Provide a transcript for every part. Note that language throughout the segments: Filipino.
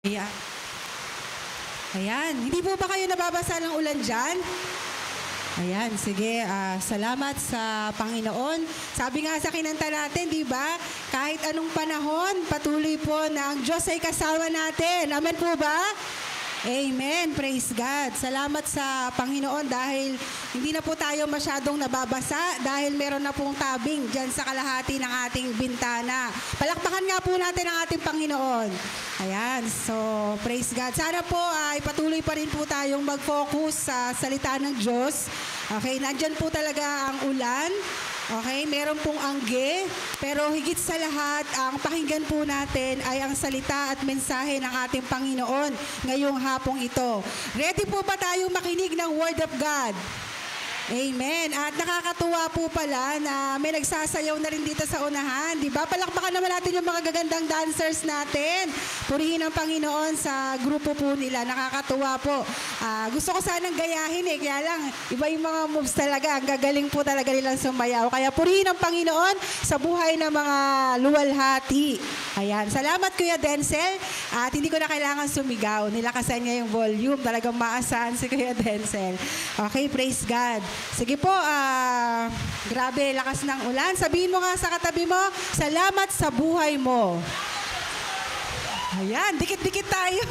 Ayan. Ayan. Hindi po ba kayo nababasa ng ulan dyan? Ayan, sige. Salamat sa Panginoon. Sabi nga sa kinanta natin, di ba? Kahit anong panahon, patuloy po na ang Diyos ay kasama natin. Amen po ba? Amen. Praise God. Salamat sa Panginoon dahil hindi na po tayo masyadong nababasa dahil meron na pong tabing dyan sa kalahati ng ating bintana. Palakpakan nga po natin ang ating Panginoon. Ayan. So, praise God. Sana po ay patuloy pa rin po tayong mag-focus sa salita ng Diyos. Okay, nandyan po talaga ang ulan. Okay, meron pong angge, pero higit sa lahat, ang pakinggan po natin ay ang salita at mensahe ng ating Panginoon ngayong hapong ito. Ready po ba tayong makinig ng Word of God? Amen. At nakakatuwa po pala na may nagsasayaw na rin dito sa unahan. Di ba? Palakpakan naman natin yung mga gagandang dancers natin. Purihin ang Panginoon sa grupo po nila. Nakakatuwa po. Gusto ko sanang gayahin kaya lang iba yung mga moves talaga. Ang gagaling po talaga nilang sumayaw. Kaya purihin ang Panginoon sa buhay ng mga luwalhati. Ayan. Salamat Kuya Denzel. At hindi ko na kailangan sumigaw. Nilakasan niya yung volume. Talagang maasahan si Kuya Denzel. Okay, praise God. Sige po, grabe, lakas ng ulan. Sabihin mo nga sa katabi mo, salamat sa buhay mo. Ayan, dikit-dikit tayo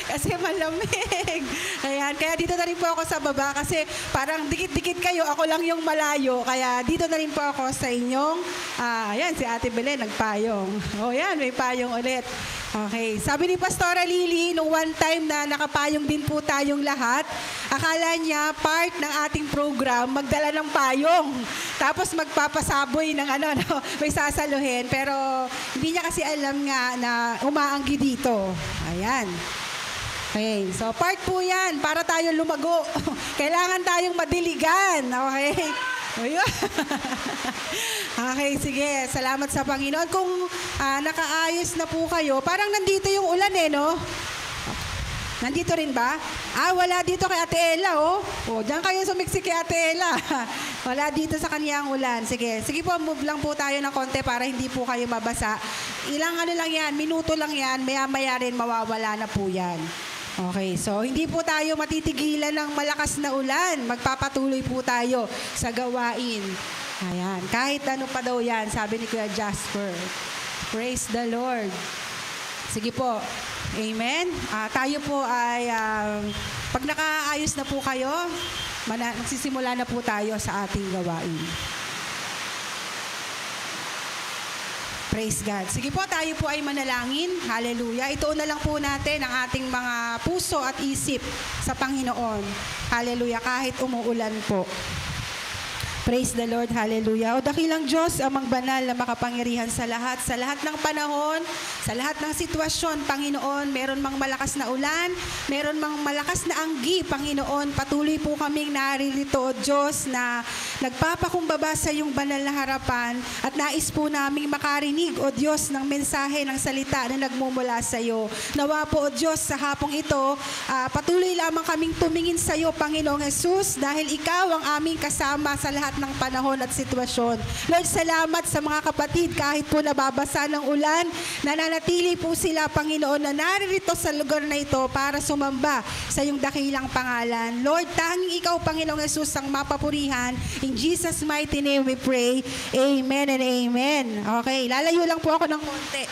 kasi malamig. Ayan, kaya dito na rin po ako sa baba kasi parang dikit-dikit kayo, ako lang yung malayo. Kaya dito na rin po ako sa inyong, ayan, si Ate Belen nagpayong. O yan, may payong ulit. Okay, sabi ni Pastora Lily, nung one time na nakapayong din po tayong lahat, akala niya part ng ating program magdala ng payong. Tapos magpapasaboy ng may sasaluhin. Pero hindi niya kasi alam nga na umaanggi dito. Ayan. Okay, so part po yan para tayo lumago. Kailangan tayong madiligan. Okay? Okay, sige. Salamat sa Panginoon. Kung nakaayos na po kayo, parang nandito yung ulan no? Nandito rin ba? Wala dito kay Ate Ella, diyan kayo sumiksik kay Ate Ella. Wala dito sa kaniyang ulan. Sige po, move lang po tayo ng konti para hindi po kayo mabasa. Ilang lang yan, minuto lang yan, maya-maya rin mawawala na po yan. Okay, so hindi po tayo matitigilan ng malakas na ulan. Magpapatuloy po tayo sa gawain. Ayan, kahit ano pa daw yan, sabi ni Kuya Jasper. Praise the Lord. Sige po. Amen. Tayo po ay, pag nakaayos na po kayo, magsisimula na po tayo sa ating gawain. Praise God. Sige po, tayo po ay manalangin. Hallelujah. Ituon na lang po natin ang ating mga puso at isip sa Panginoon. Hallelujah. Kahit umuulan po. Praise the Lord. Hallelujah. O dakilang Diyos, amang banal na makapangyarihan sa lahat ng panahon, sa lahat ng sitwasyon, Panginoon, meron mang malakas na ulan, meron mang malakas na anggi, Panginoon, patuloy po kaming naririto, O Diyos, na nagpapakumbaba sa iyong banal na harapan at nais po naming makarinig, O Diyos, ng mensahe ng salita na nagmumula sa iyo. Nawa po, O Diyos, sa hapong ito, patuloy lamang kaming tumingin sa iyo, Panginoong Jesus, dahil ikaw ang aming kasama sa lahat ng panahon at sitwasyon. Lord, salamat sa mga kapatid kahit po nababasa ng ulan, nananatili po sila, Panginoon, na naririto sa lugar na ito para sumamba sa iyong dakilang pangalan. Lord, tanging ikaw, Panginoong Jesus, ang mapapurihan. In Jesus' mighty name we pray. Amen and amen. Okay, lalayo lang po ako ng konti.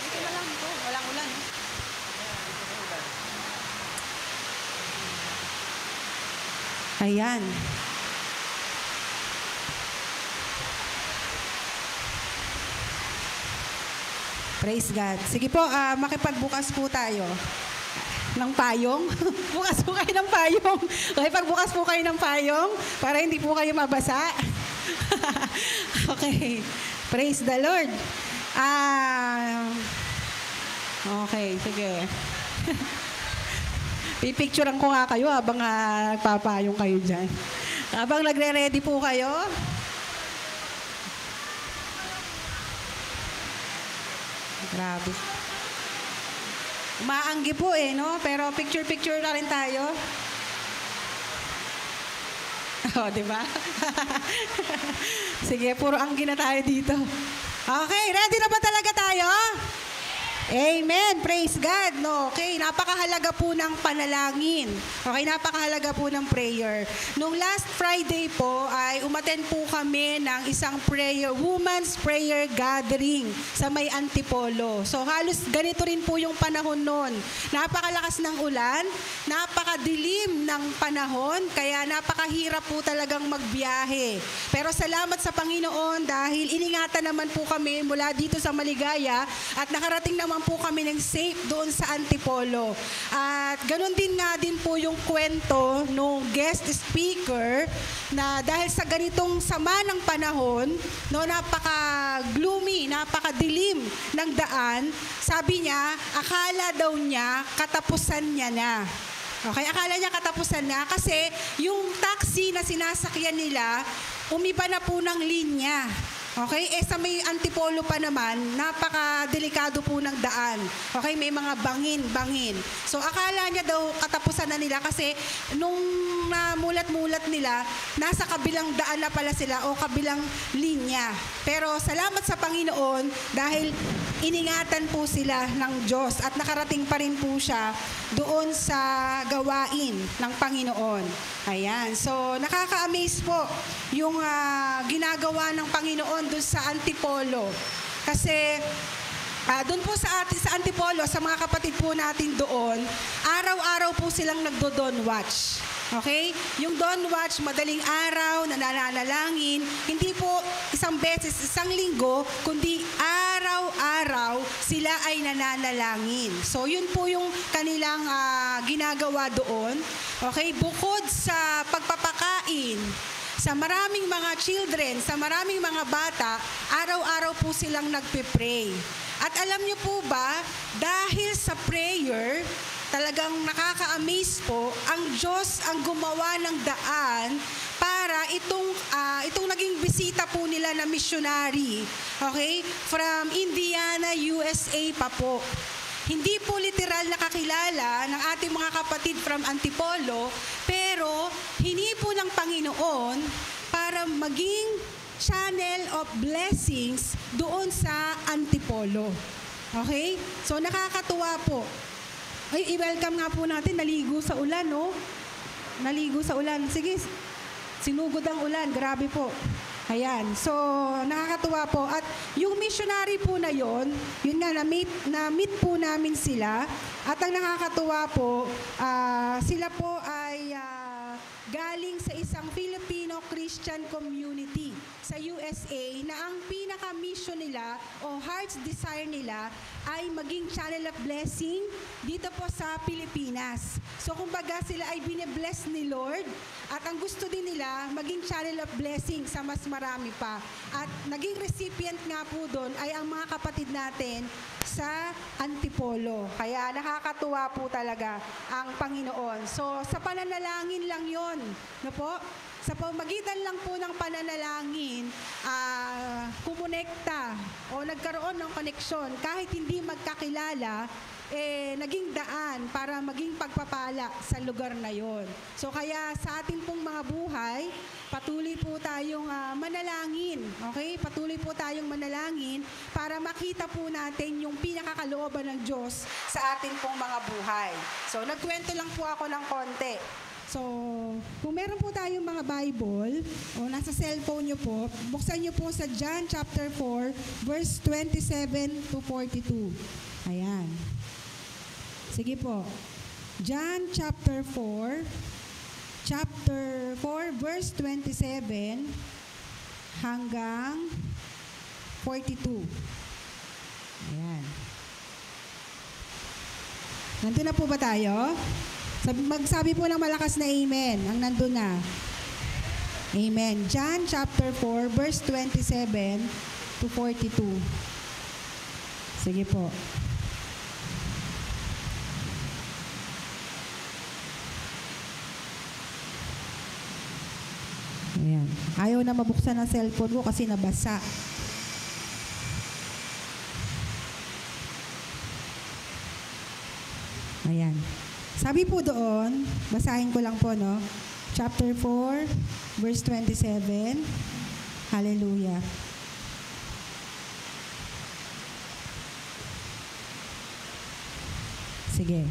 Dito na lang po, walang ulan. Ayan. Praise God. Sige po, makipagbukas po tayo ng payong. Bukas po kayo ng payong. Okay, pagbukas po kayo ng payong para hindi po kayo mabasa. Okay. Praise the Lord. Okay, sige. Pipicturean ko nga kayo habang nagpapayong kayo dyan. Habang nagre-ready po kayo. Grabe. Umaanggi po no? Pero picture-picture na rin tayo. Di ba? Sige, puro anggi na tayo dito. Okay, ready na ba talaga tayo? Amen. Praise God. No, okay, napakahalaga po ng panalangin. Okay, napakahalaga po ng prayer. Nung last Friday po ay umattend po kami ng isang women's prayer gathering sa may Antipolo. So halos ganito rin po yung panahon noon. Napakalakas ng ulan, napakadilim ng panahon, kaya napakahirap po talagang magbiyahe. Pero salamat sa Panginoon dahil iningatan naman po kami mula dito sa Maligaya at nakarating naman po kami ng safe doon sa Antipolo. At ganun din nga din po yung kwento nung guest speaker na dahil sa ganitong sama ng panahon, no, napaka-gloomy, napakadilim ng daan, sabi niya, akala daw niya katapusan niya na. Okay, akala niya katapusan na kasi yung taxi na sinasakyan nila, umiba na po ng linya. Okay, sa may Antipolo pa naman, napaka-delikado po ng daan. Okay, may mga bangin. So akala niya daw katapusan na nila kasi nung namulat-mulat nila, nasa kabilang daan na pala sila o kabilang linya. Pero salamat sa Panginoon dahil iningatan po sila ng Diyos at nakarating pa rin po siya doon sa gawain ng Panginoon. Ayan, so nakaka-amaze po yung ginagawa ng Panginoon doon sa Antipolo. Kasi doon po sa Antipolo, sa mga kapatid po natin doon, araw-araw po silang nagdo-dawn watch. Okay? Yung dawn watch, madaling araw, nananalangin, hindi po isang beses, isang linggo, kundi araw-araw sila ay nananalangin. So yun po yung kanilang ginagawa doon. Okay? Bukod sa pagpapakain, sa maraming mga children, sa maraming mga bata, araw-araw po silang nagpe-pray. At alam niyo po ba, dahil sa prayer, talagang nakaka-amaze po, ang Diyos ang gumawa ng daan para itong naging bisita po nila na missionary, okay? From Indiana, USA pa po. Hindi po literal nakakilala ng ating mga kapatid from Antipolo, pero hini po ng Panginoon para maging channel of blessings doon sa Antipolo. Okay? So nakakatuwa po. Ay, i-welcome nga po natin, naligo sa ulan, no? Naligo sa ulan. Sige, sinugod ang ulan. Grabe po. Ayan. So, nakakatuwa po. At yung missionary po na yon, yun nga, na-meet po namin sila. At ang nakakatuwa po, sila po ay galing sa isang Filipino Christian community sa USA na ang pinaka-mission nila o heart's desire nila ay maging channel of blessing dito po sa Pilipinas. So kumbaga sila ay bine-bless ni Lord at ang gusto din nila maging channel of blessing sa mas marami pa. At naging recipient nga po doon ay ang mga kapatid natin sa Antipolo. Kaya nakakatuwa po talaga ang Panginoon. So sa pananalangin lang yon, no po? Sa pamagitan lang po ng pananalangin, kumonekta o nagkaroon ng koneksyon kahit hindi magkakilala, naging daan para maging pagpapala sa lugar na yon. So kaya sa ating pong mga buhay, patuloy po tayong manalangin. Okay? Patuloy po tayong manalangin para makita po natin yung pinakakalooban ng Diyos sa ating pong mga buhay. So nagkwento lang po ako ng konti. So, kung meron po tayong mga Bible o nasa cellphone nyo po, buksan nyo po sa John chapter 4, verse 27 to 42. Ayan. Sige po. John chapter 4, verse 27 hanggang 42. Ayan. Nandun na po ba tayo? Magsabi po ng malakas na amen. Ang nandun na. Amen. John chapter 4, verse 27 to 42. Sige po. Ayan. Ayaw na mabuksan ang cellphone ko kasi nabasa. Ayan. Sabi po doon, basahin ko lang po, no? Chapter 4, verse 27. Hallelujah. Sige.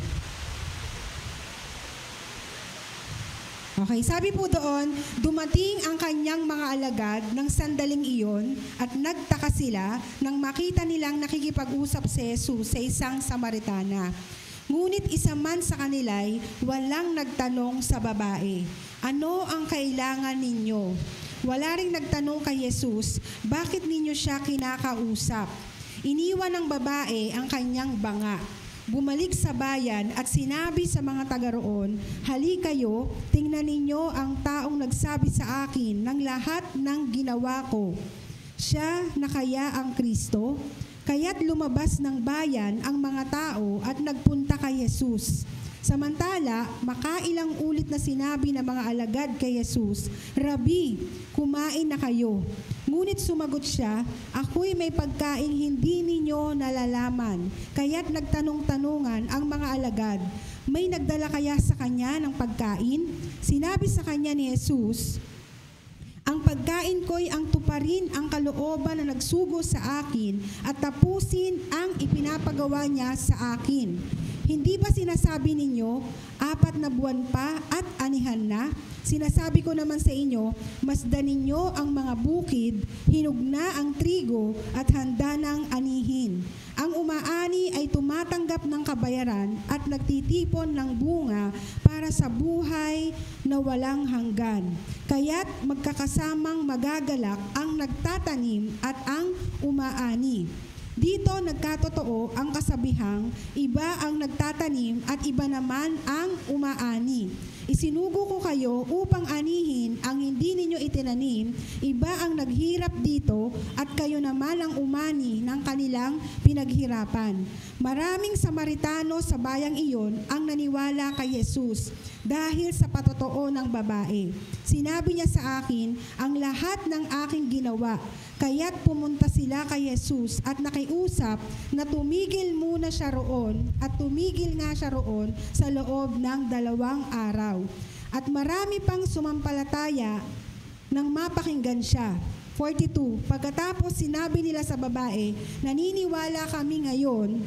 Okay, sabi po doon, dumating ang kanyang mga alagad ng sandaling iyon at nagtaka sila nang makita nilang nakikipag-usap si Jesus sa isang Samaritana. Ngunit isa man sa kanila'y walang nagtanong sa babae, "Ano ang kailangan ninyo?" Wala ring nagtanong kay Jesus, "Bakit ninyo siya kinakausap?" Iniwan ng babae ang kanyang banga. Bumalik sa bayan at sinabi sa mga taga roon, "Hali kayo, tingnan ninyo ang taong nagsabi sa akin ng lahat ng ginawa ko. Siya na kaya ang Kristo?" Kaya't lumabas ng bayan ang mga tao at nagpunta kay Jesus. Samantala, makailang ulit na sinabi ng mga alagad kay Jesus, "Rabi, kumain na kayo." Ngunit sumagot siya, "Ako'y may pagkaing hindi ninyo nalalaman." Kaya't nagtanong-tanungan ang mga alagad, "May nagdala kaya sa kanya ng pagkain?" Sinabi sa kanya ni Jesus, "Ang pagkain ko'y ang tuparin ang kalooban na nagsugo sa akin at tapusin ang ipinapagawa niya sa akin. Hindi ba sinasabi ninyo, 4 na buwan pa at anihan na? Sinasabi ko naman sa inyo, masdan ninyo ang mga bukid, hinog na ang trigo at handa ng anihin. Ang umaani ay tumatanggap ng kabayaran at nagtitipon ng bunga para sa buhay na walang hanggan. Kaya't magkakasamang magagalak ang nagtatanim at ang umaani. Dito nagkatotoo ang kasabihang, iba ang nagtatanim at iba naman ang umaani. Isinugo ko kayo upang anihin ang hindi ninyo itinanim, iba ang naghirap dito at kayo naman ang umani ng kanilang pinaghirapan. Maraming Samaritano sa bayang iyon ang naniwala kay Jesus dahil sa patotoo ng babae. Sinabi niya sa akin ang lahat ng aking ginawa. Kaya't pumunta sila kay Jesus at nakiusap na tumigil muna siya roon at tumigil nga siya roon sa loob ng 2 araw. At marami pang sumampalataya nang mapakinggan siya. 42, pagkatapos sinabi nila sa babae, "Naniniwala kami ngayon,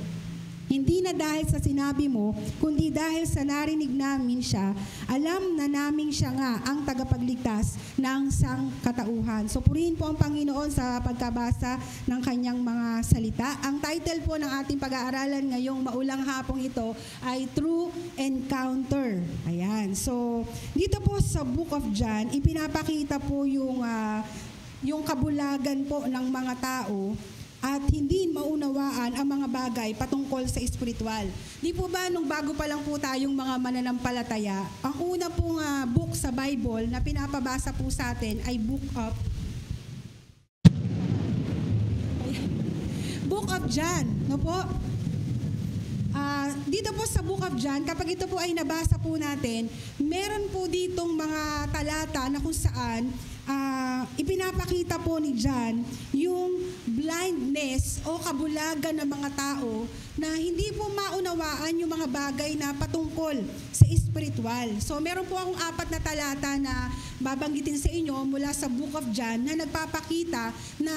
hindi na dahil sa sinabi mo, kundi dahil sa narinig namin siya, alam na namin siya nga ang tagapagligtas ng sangkatauhan." So purihin po ang Panginoon sa pagkabasa ng kanyang mga salita. Ang title po ng ating pag-aaralan ngayong maulang hapong ito ay True Encounter. Ayan. So dito po sa Book of John, ipinapakita po yung kabulagan po ng mga tao at hindi maunawaan ang mga bagay patungkol sa espiritual. Di po ba nung bago pa lang po tayong mga mananampalataya, ang una pong book sa Bible na pinapabasa po sa atin ay Book of John. No po? Dito po sa Book of John, kapag ito po ay nabasa po natin, meron po ditong mga talata na kung saan ipinapakita po ni John yung blindness o kabulagan ng mga tao na hindi po maunawaan yung mga bagay na patungkol sa espiritual. So meron po akong 4 na talata na babanggitin sa inyo mula sa Book of John na nagpapakita na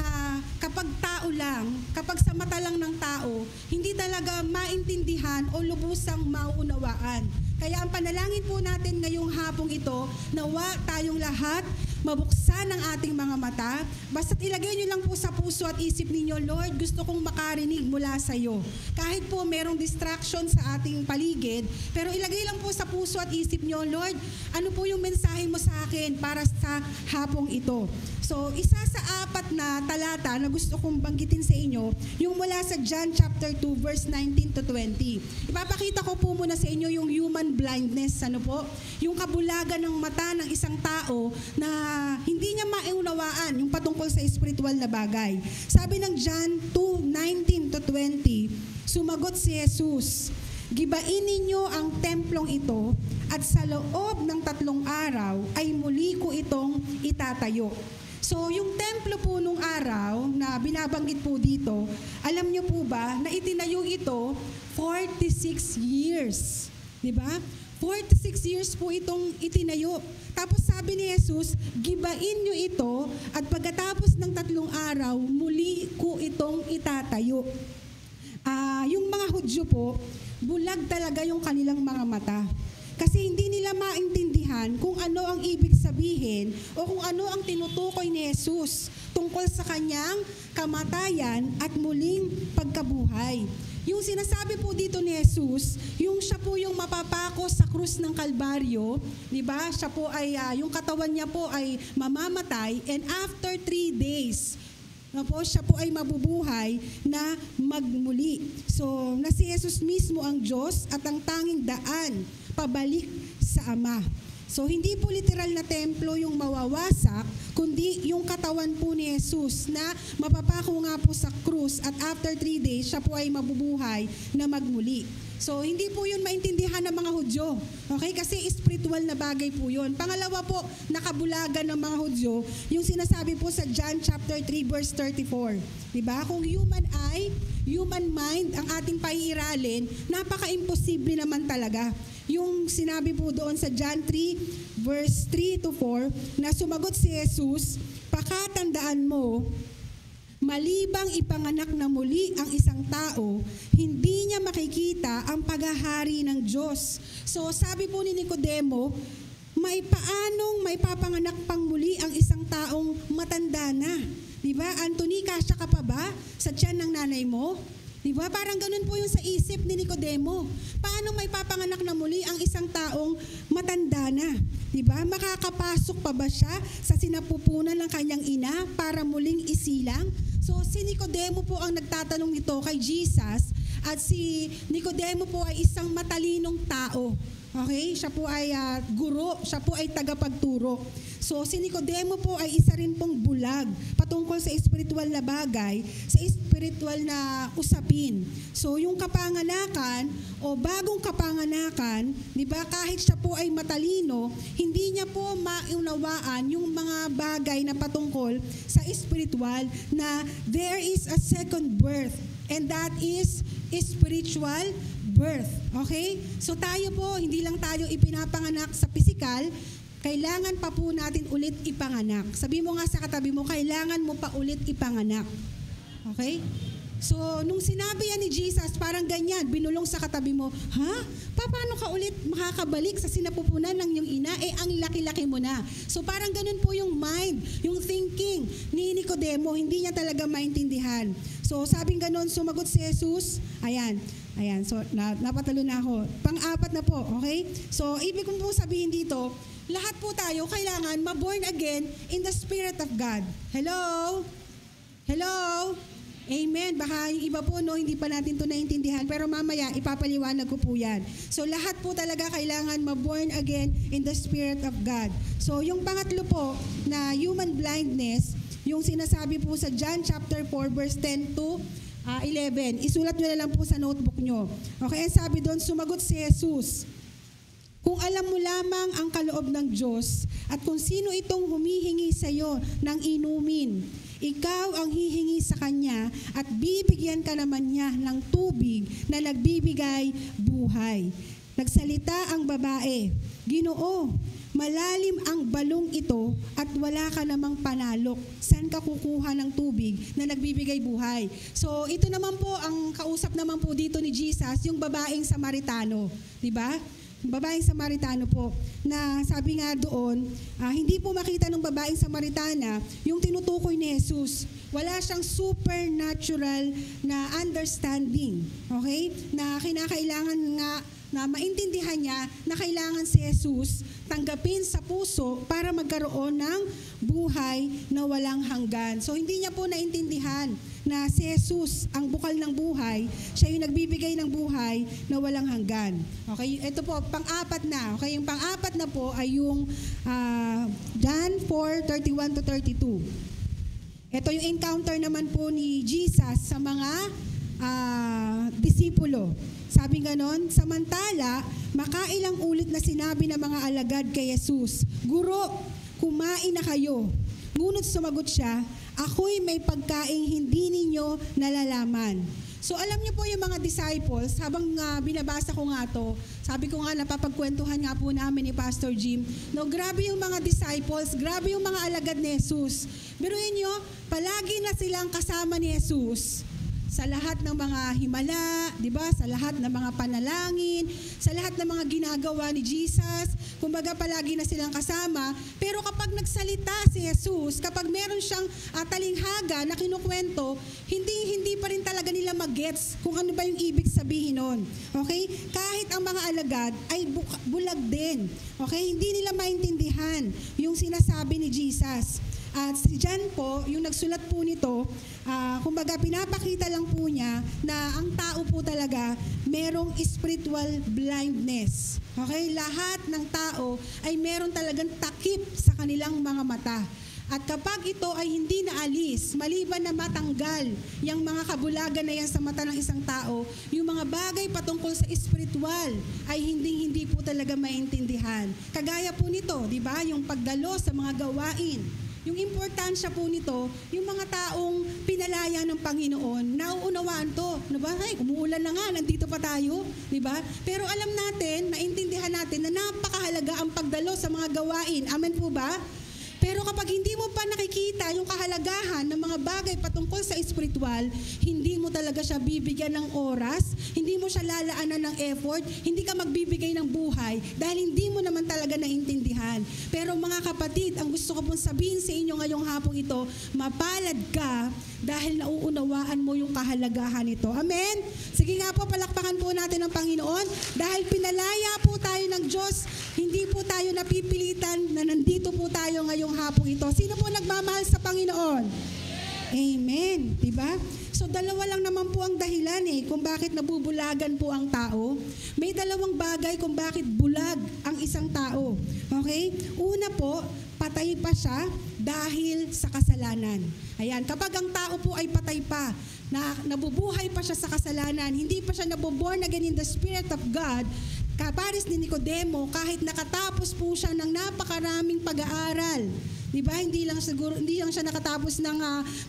kapag tao lang, kapag sa mata lang ng tao, hindi talaga maintindihan o lubusang maunawaan. Kaya ang panalangin po natin ngayong hapong ito, nawa tayong lahat mabuksan ang ating mga mata. Basta't ilagay nyo lang po sa puso at isip ninyo, "Lord, gusto kong makarinig mula sa iyo." Kahit po merong distraction sa ating paligid, pero ilagay lang po sa puso at isip nyo, "Lord, ano po yung mensahe mo sa akin para sa hapong ito?" So, isa sa 4 na talata na gusto kong banggitin sa inyo, yung mula sa John chapter 2, verse 19 to 20. Ipapakita ko po muna sa inyo yung human blindness, ano po? Yung kabulagan ng mata ng isang tao na hindi niya maunawaan yung patungkol sa spiritual na bagay. Sabi ng John 2:19 to 20, sumagot si Jesus, "Gibain ninyo ang templong ito at sa loob ng 3 araw ay muli ko itong itatayo." So, yung templo po nung araw na binabanggit po dito, alam niyo po ba na itinayo ito 46 years. Di ba? 46 years po itong itinayo. Tapos sabi ni Jesus, "Gibain niyo ito at pagkatapos ng 3 araw, muli ko itong itatayo." Yung mga Hudyo po, bulag talaga yung kanilang mga mata. Kasi hindi nila maintindihan kung ano ang ibig sabihin o kung ano ang tinutukoy ni Jesus tungkol sa kanyang kamatayan at muling pagkabuhay. Yung sinasabi po dito ni Jesus, yung siya po yung mapapako sa krus ng Kalbaryo, di ba? Siya po ay, yung katawan niya po ay mamamatay, and after 3 days, siya po ay mabubuhay na magmuli. So, na si Jesus mismo ang Diyos at ang tanging daan pabalik sa Ama. So, hindi po literal na templo yung mawawasak, kundi yung katawan po ni Jesus na mapapako nga po sa krus at after 3 days, siya po ay mabubuhay na magmuli. So, hindi po yun maintindihan ng mga Hudyo. Okay? Kasi spiritual na bagay po yun. Pangalawa po, nakabulagan ng mga Hudyo, yung sinasabi po sa John chapter 3 verse 34. Diba? Kung human eye, human mind ang ating paiiralin, napaka-imposible naman talaga. Yung sinabi po doon sa John 3 verse 3 to 4 na sumagot si Jesus, pakatandaan mo, malibang ipanganak na muli ang isang tao, hindi niya makikita ang paghahari ng Diyos. So sabi po ni Nicodemo, paanong may papanganak pang muli ang isang taong matanda na? Diba? Anthony, kasya ka pa ba sa tiyan ng nanay mo? Diba? Parang ganun po yung sa isip ni Nicodemo. Paano may papanganak na muli ang isang taong matanda na? Diba? Makakapasok pa ba siya sa sinapupunan ng kanyang ina para muling isilang? So si Nicodemo po ang nagtatanong nito kay Jesus, at si Nicodemo po ay isang matalinong tao. Okay? Siya po ay guro, siya po ay tagapagturo. So si Nicodemo po ay isa rin pong bulag patungkol sa espiritual na bagay, sa espiritual na usapin. So yung kapanganakan o bagong kapanganakan, di ba, kahit siya po ay matalino, hindi niya po maunawaan yung mga bagay na patungkol sa espiritual, na there is a second birth, and that is spiritual birth. Okay? So tayo po, hindi lang tayo ipinapanganak sa physical, kailangan pa po natin ulit ipanganak. Sabi mo nga sa katabi mo, kailangan mo pa ulit ipanganak. Okay? So, nung sinabi yan ni Jesus, parang ganyan, binulong sa katabi mo, paano ka ulit makakabalik sa sinapupunan ng iyong ina? Ang laki-laki mo na. So, parang ganun po yung mind, yung thinking ni Nicodemo, hindi niya talaga maintindihan. So, sabing ganun, sumagot si Jesus, ayan, so napatalo na ako. Pang-apat na po, okay? So, ibig kong po sabihin dito, lahat po tayo kailangan ma-born again in the Spirit of God. Hello? Hello? Amen. Baka yung iba po, hindi pa natin ito naintindihan, pero mamaya ipapaliwanag ko po yan. So lahat po talaga kailangan ma-born again in the Spirit of God. So yung pangatlo po na human blindness, yung sinasabi po sa John chapter 4 verse 10 to 11. Isulat nyo na lang po sa notebook nyo. Okay, sabi doon, sumagot si Jesus, kung alam mo lamang ang kaloob ng Diyos at kung sino itong humihingi sa iyo ng inumin, ikaw ang hihingi sa Kanya at bibigyan ka naman niya ng tubig na nagbibigay buhay. Nagsalita ang babae, Ginoo, malalim ang balong ito at wala ka namang panalok. Saan ka kukuha ng tubig na nagbibigay buhay? So ito naman po, ang kausap naman po dito ni Jesus, yung babaeng Samaritano. Diba? Babaeng Samaritano po, na sabi nga doon, hindi po makita ng babaeng Samaritana yung tinutukoy ni Jesus. Wala siyang supernatural na understanding, okay? Na kinakailangan nga na maintindihan niya na kailangan si Jesus tanggapin sa puso para magkaroon ng buhay na walang hanggan. So hindi niya po naintindihan na si Jesus ang bukal ng buhay, siya yung nagbibigay ng buhay na walang hanggan. Okay, ito po, pang-apat na. Okay, yung pang-apat na po ay yung John 4:31 to 32. Ito yung encounter naman po ni Jesus sa mga disipulo. Sabi ganon, samantala, makailang ulit na sinabi ng mga alagad kay Jesus, Guro, kumain na kayo. Ngunit sumagot siya, ako'y may pagkaing hindi ninyo nalalaman. So alam niyo po yung mga disciples, habang binabasa ko nga to, sabi ko nga napapagkwentuhan nga po namin ni Pastor Jim, no, grabe yung mga disciples, grabe yung mga alagad ni Jesus. Biruin niyo, palagi na silang kasama ni Jesus sa lahat ng mga himala, di ba? Sa lahat ng mga panalangin, sa lahat ng mga ginagawa ni Jesus. Kumbaga palagi na silang kasama. Pero kapag nagsalita si Jesus, kapag meron siyang talinghaga na kinukwento, hindi pa rin talaga nila mag-gets kung ano ba yung ibig sabihin nun. Okay? Kahit ang mga alagad ay bulag din. Okay? Hindi nila maintindihan yung sinasabi ni Jesus. At si John po, yung nagsulat po nito, kumbaga pinapakita lang po niya na ang tao po talaga merong spiritual blindness. Okay? Lahat ng tao ay meron talagang takip sa kanilang mga mata. At kapag ito ay hindi naalis, maliban na matanggal yung mga kabulagan na yan sa mata ng isang tao, yung mga bagay patungkol sa spiritual ay hindi po talaga maintindihan. Kagaya po nito, di ba? Yung pagdalo sa mga gawain. Yung importansya po nito, yung mga taong pinalaya ng Panginoon, nauunawaan to. Diba? Ay, umuulan na nga, nandito pa tayo. Diba? Pero alam natin, naintindihan natin na napakahalaga ang pagdalo sa mga gawain. Amen po ba? Pero kapag hindi mo pa nakikita yung kahalagahan ng mga bagay patungkol sa spiritual, hindi mo talaga siya bibigyan ng oras, hindi mo siya lalaanan ng effort, hindi ka magbibigay ng buhay dahil hindi mo naman talaga naintindihan. Pero mga kapatid, ang gusto ko pong sabihin sa inyo ngayong hapong ito, mapalad ka dahil nauunawaan mo yung kahalagahan nito. Amen? Sige nga po, palakpakan po natin ang Panginoon dahil pinalaya po tayo ng Diyos, hindi po tayo napipilitan na nandito po tayo ngayong hapong ito. Sino po nagmamahal sa Panginoon? Amen. Diba? So dalawa lang naman po ang dahilan kung bakit nabubulagan po ang tao. May dalawang bagay kung bakit bulag ang isang tao. Okay? Una po, patay pa siya dahil sa kasalanan. Ayan, kapag ang tao po ay patay pa, nabubuhay pa siya sa kasalanan, hindi pa siya naboborn again in the Spirit of God, kapares ni Nicodemo, kahit nakatapos po siya ng napakaraming pag-aaral, di ba? Hindi lang siya nakatapos ng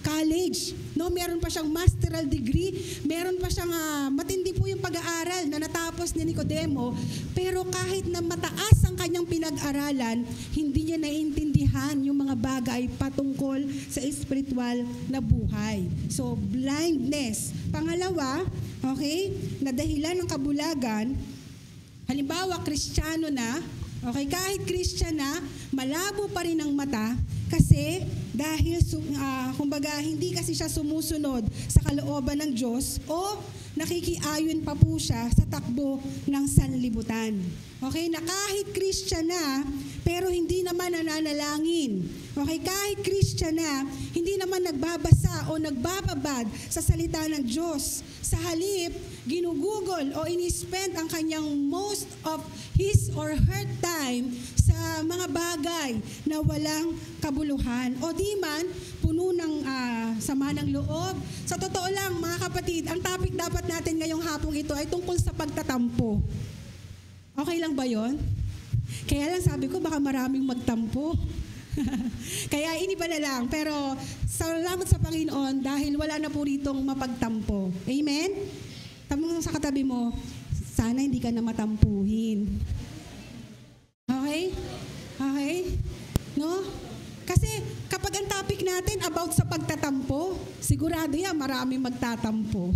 college, no? Meron pa siyang masteral degree, meron pa siyang matindi po yung pag-aaral na natapos ni Nicodemo, pero kahit na mataas ang kanyang pinag-aralan, hindi niya naiintindihan yung mga bagay patungkol sa spiritual na buhay. So, blindness. Pangalawa, okay, na dahilan ng kabulagan, halimbawa, Kristiyano na, okay, kahit Christian na, malabo pa rin ang mata kasi dahil, kumbaga, hindi kasi siya sumusunod sa kalooban ng Diyos o nakikiayon pa po siya sa takbo ng sanlibutan. Okay, na kahit Christian na, pero hindi naman nananalangin. Okay, kahit Christian na, hindi naman nagbabasa o nagbababad sa salita ng Diyos. Sa halip, ginugugol o in-spend ang kanyang most of his or her time sa mga bagay na walang kabuluhan. O di man, puno ng sama ng loob. Sa totoo lang, mga kapatid, ang topic dapat natin ngayong hapong ito ay tungkol sa pagtatampo. Okay lang ba yon? Kaya lang sabi ko, baka maraming magtampo. Kaya iniba na lang. Pero salamat sa Panginoon dahil wala na po ritong mapagtampo. Amen? Tamang sa katabi mo, sana hindi ka na matampuhin. Okay? Okay? No? Kasi kapag ang topic natin about sa pagtatampo, sigurado yan, maraming magtatampo.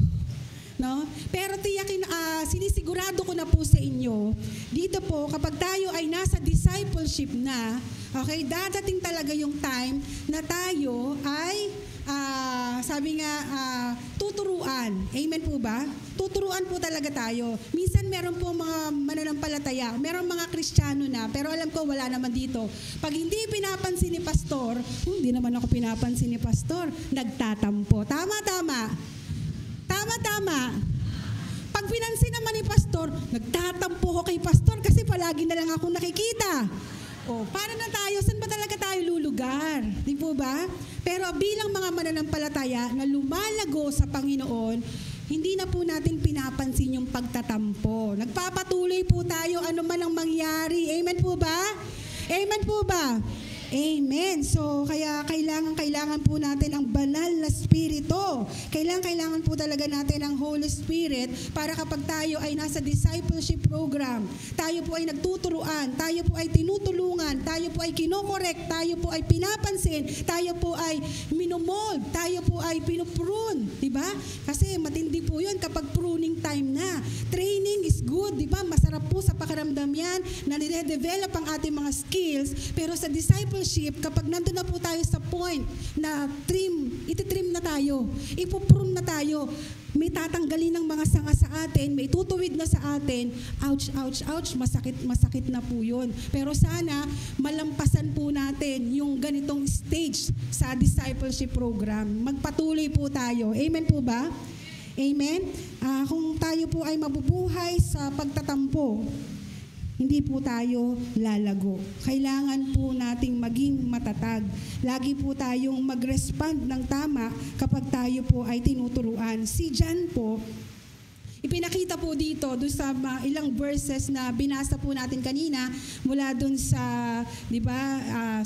No? Pero tiyakin, sinisigurado ko na po sa inyo, dito po, kapag tayo ay nasa discipleship na, okay, dadating talaga yung time na tayo ay, sabi nga, tuturuan. Amen po ba? Tuturuan po talaga tayo. Minsan meron po mga mananampalataya, meron mga Kristiyano na, pero alam ko wala naman dito. Pag hindi pinapansin ni pastor, hindi naman ako pinapansin ni pastor, nagtatampo. Tama. Tama. Pag pinansin naman ni pastor, nagtatampo ko kay pastor kasi palagi na lang ako nakikita. O, para na tayo, saan ba talaga tayo lulugar? Di po ba? Pero bilang mga mananampalataya na lumalago sa Panginoon, hindi na po natin pinapansin yung pagtatampo. Nagpapatuloy po tayo ano man ang mangyari. Amen po ba? Amen po ba? Amen. So, kaya kailangan po natin ang banal na Espiritu. Kailangan po talaga natin ang Holy Spirit para kapag tayo ay nasa discipleship program, tayo po ay nagtuturuan, tayo po ay tinutulungan, tayo po ay kinokorek, tayo po ay pinapansin, tayo po ay minomold, tayo po ay pinuprune, di ba? Kasi matindi po yun kapag pruning time na. Training is good, di ba? Masarap po sa pakiramdam yan, na nire-develop ang ating mga skills, pero sa discipleship, kapag nandun na po tayo sa point na ititrim na tayo, ipuprune na tayo, may tatanggalin ng mga sanga sa atin, may tutuwid na sa atin, ouch, ouch, ouch, masakit na po yun. Pero sana, malampasan po natin yung ganitong stage sa discipleship program. Magpatuloy po tayo. Amen po ba? Amen? Kung tayo po ay mabubuhay sa pagtatampo, hindi po tayo lalago. Kailangan po nating maging matatag. Lagi po tayong mag-respond ng tama kapag tayo po ay tinuturuan. Si John po, ipinakita po dito doon sa ilang verses na binasa po natin kanina mula doon sa, di ba,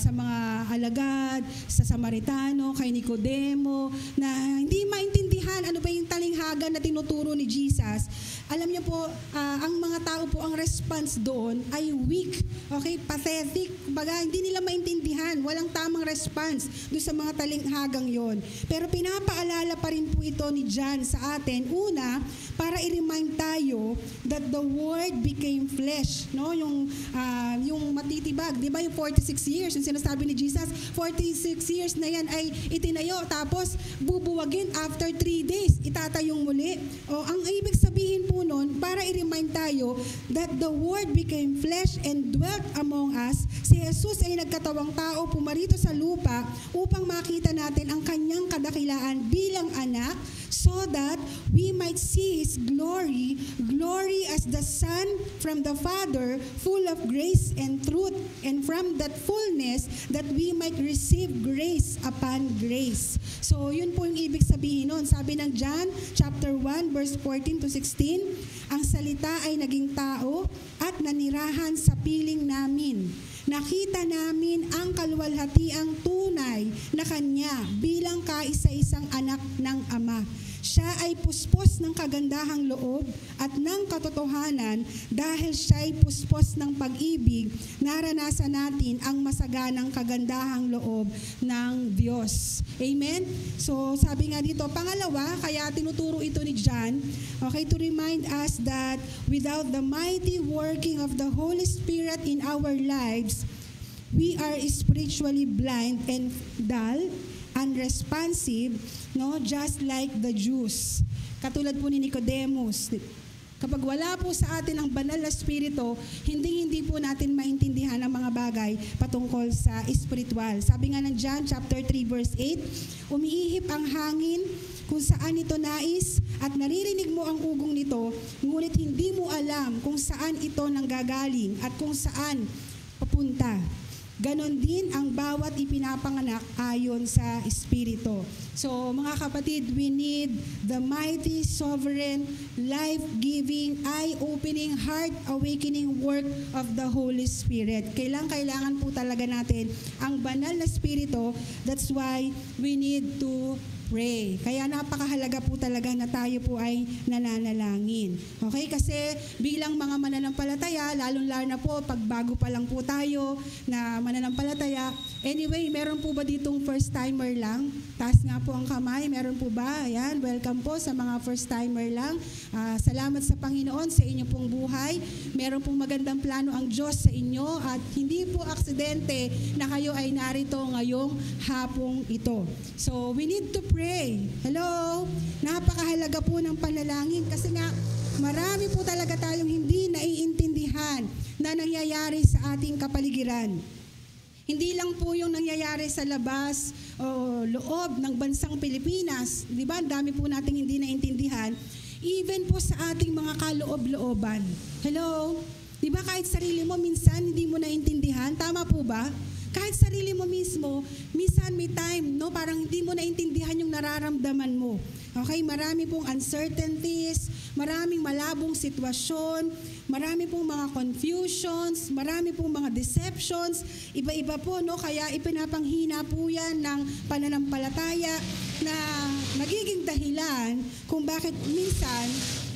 sa mga alagad, sa Samaritano, kay Nicodemo, na hindi maintindihan ano ba yung talinghaga na tinuturo ni Jesus. Alam niyo po, ang mga tao po, ang response doon ay weak, okay, pathetic, baga hindi nila maintindihan, walang tamang response doon sa mga talinghagang yon. Pero pinapaalala pa rin po ito ni John sa atin, una, para i-remind tayo that the Word became flesh, no? Yung matitibag, di ba, yung 46 years, yung sinasabi ni Jesus, 46 years na yan ay itinayo, tapos bubuwagin after 3 days, itatayong muli. O ang ibig sabihin po nun, para i-remind tayo that the Word became flesh and dwelt among us, si Jesus ay nagkatawang tao, pumarito sa lupa upang makita natin ang kanyang kadakilaan bilang anak, so that we might see His glory as the Son from the Father, full of grace and truth, and from that fullness that we might receive grace upon grace. So, yun po yung ibig sabihin nun. Sabi ng John, chapter 1, verse 14 to 16, ang salita ay naging tao at nanirahan sa piling namin. Nakita namin ang kaluwalhatiang tunay na Kanya bilang kaisa-isang anak ng Ama. Siya ay puspos ng kagandahang loob at ng katotohanan dahil siya ay puspos ng pag-ibig, naranasan natin ang masaganang kagandahang loob ng Diyos. Amen? So, sabi nga dito, pangalawa, kaya tinuturo ito ni John, okay, to remind us that without the mighty working of the Holy Spirit in our lives, we are spiritually blind and dull, unresponsive, no, just like the Jews. Katulad po ni Nicodemus. Kapag wala po sa atin ang banal na Espiritu, hindi po natin maintindihan ang mga bagay patungkol sa espiritual. Sabi nga ng John chapter 3 verse 8, umiihip ang hangin kung saan ito nais at naririnig mo ang ugong nito, ngunit hindi mo alam kung saan ito nanggagaling at kung saan papunta. Ganon din ang bawat ipinapanganak ayon sa Espiritu. So, mga kapatid, we need the mighty, sovereign, life-giving, eye-opening, heart-awakening work of the Holy Spirit. Kailangan po talaga natin ang banal na Espiritu. That's why we need to pray. Kaya napakahalaga po talaga na tayo po ay nananalangin. Okay? Kasi bilang mga mananampalataya, lalong-lalo na po pag bago pa lang po tayo na mananampalataya. Anyway, meron po ba ditong first-timer lang? Taas nga po ang kamay. Meron po ba? Ayan, welcome po sa mga first-timer lang. Salamat sa Panginoon sa inyo pong buhay. Meron pong magandang plano ang Diyos sa inyo at hindi po aksidente na kayo ay narito ngayong hapong ito. So, we need to pray. Hello? Napakahalaga po ng panalangin kasi nga marami po talaga tayong hindi naiintindihan na nangyayari sa ating kapaligiran. Hindi lang po yung nangyayari sa labas o loob ng bansang Pilipinas. Di ba? Ang dami po nating hindi naintindihan. Even po sa ating mga kaloob-looban. Hello? Di ba kahit sarili mo minsan hindi mo naintindihan? Tama po ba? Kahit sarili mo mismo, minsan may time, no, parang hindi mo naintindihan yung nararamdaman mo. Okay, marami pong uncertainties, maraming malabong sitwasyon, marami pong mga confusions, marami pong mga deceptions, iba-iba po, no? Kaya ipinapanghina po yan ng pananampalataya na nagiging dahilan kung bakit minsan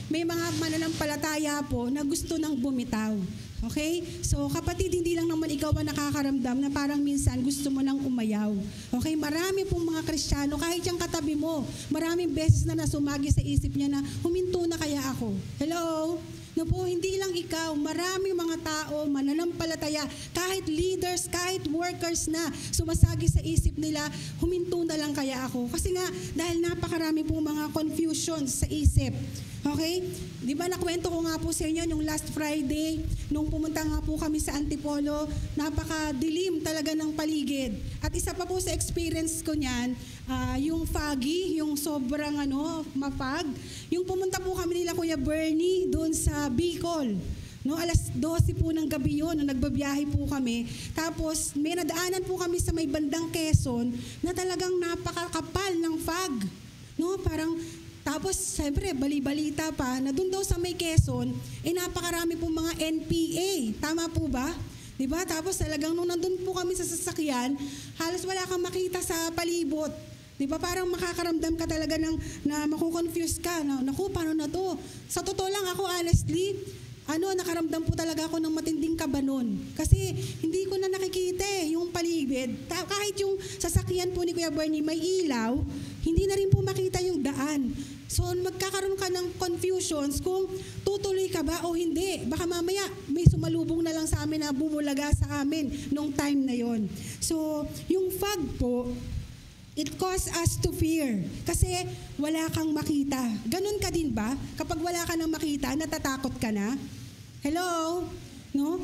may mga mananampalataya po na gusto nang bumitaw. Okay? So kapatid, hindi lang naman ikaw ang nakakaramdam na parang minsan gusto mo nang umayaw. Okay? Marami pong mga Kristiyano, kahit yung katabi mo, maraming beses na nasumagi sa isip niya na huminto na kaya ako. Hello? No po, hindi lang ikaw, maraming mga tao, mananampalataya, kahit leaders, kahit workers na sumasagi sa isip nila, huminto na lang kaya ako. Kasi nga, dahil napakarami pong mga confusions sa isip. Okay? Di ba nakwento ko nga po sa inyo nung last Friday, nung pumunta nga po kami sa Antipolo, napakadilim talaga ng paligid. At isa pa po sa experience ko niyan, yung foggy, yung sobrang mapag. Yung pumunta po kami nila Kuya Bernie doon sa Bicol. No, alas 12 po ng gabi yun, nagbabiyahe po kami. Tapos may nadaanan po kami sa may bandang Quezon na talagang napakakapal ng fog. No, tapos, siyempre, bali-balita pa na doon daw sa may Quezon, napakarami pong mga NPA. Tama po ba? Diba? Tapos talagang nung nandun po kami sa sasakyan, halos wala kang makita sa palibot. Diba? Parang makakaramdam ka talaga na makukonfuse ka. Naku, paano na to? Sa totoo lang ako, honestly, nakaramdam po talaga ako ng matinding kaba nun. Kasi hindi ko na nakikita yung paligid. Kahit yung sasakyan po ni Kuya Bernie may ilaw, hindi na rin po makita yung daan. So, magkakaroon ka ng confusions kung tutuloy ka ba o hindi. Baka mamaya may sumalubong na lang sa amin na bumulaga sa amin nung time na yon. So, yung fog po, it causes us to fear. Kasi wala kang makita. Ganun ka din ba? Kapag wala ka nang makita, natatakot ka na? Hello? No?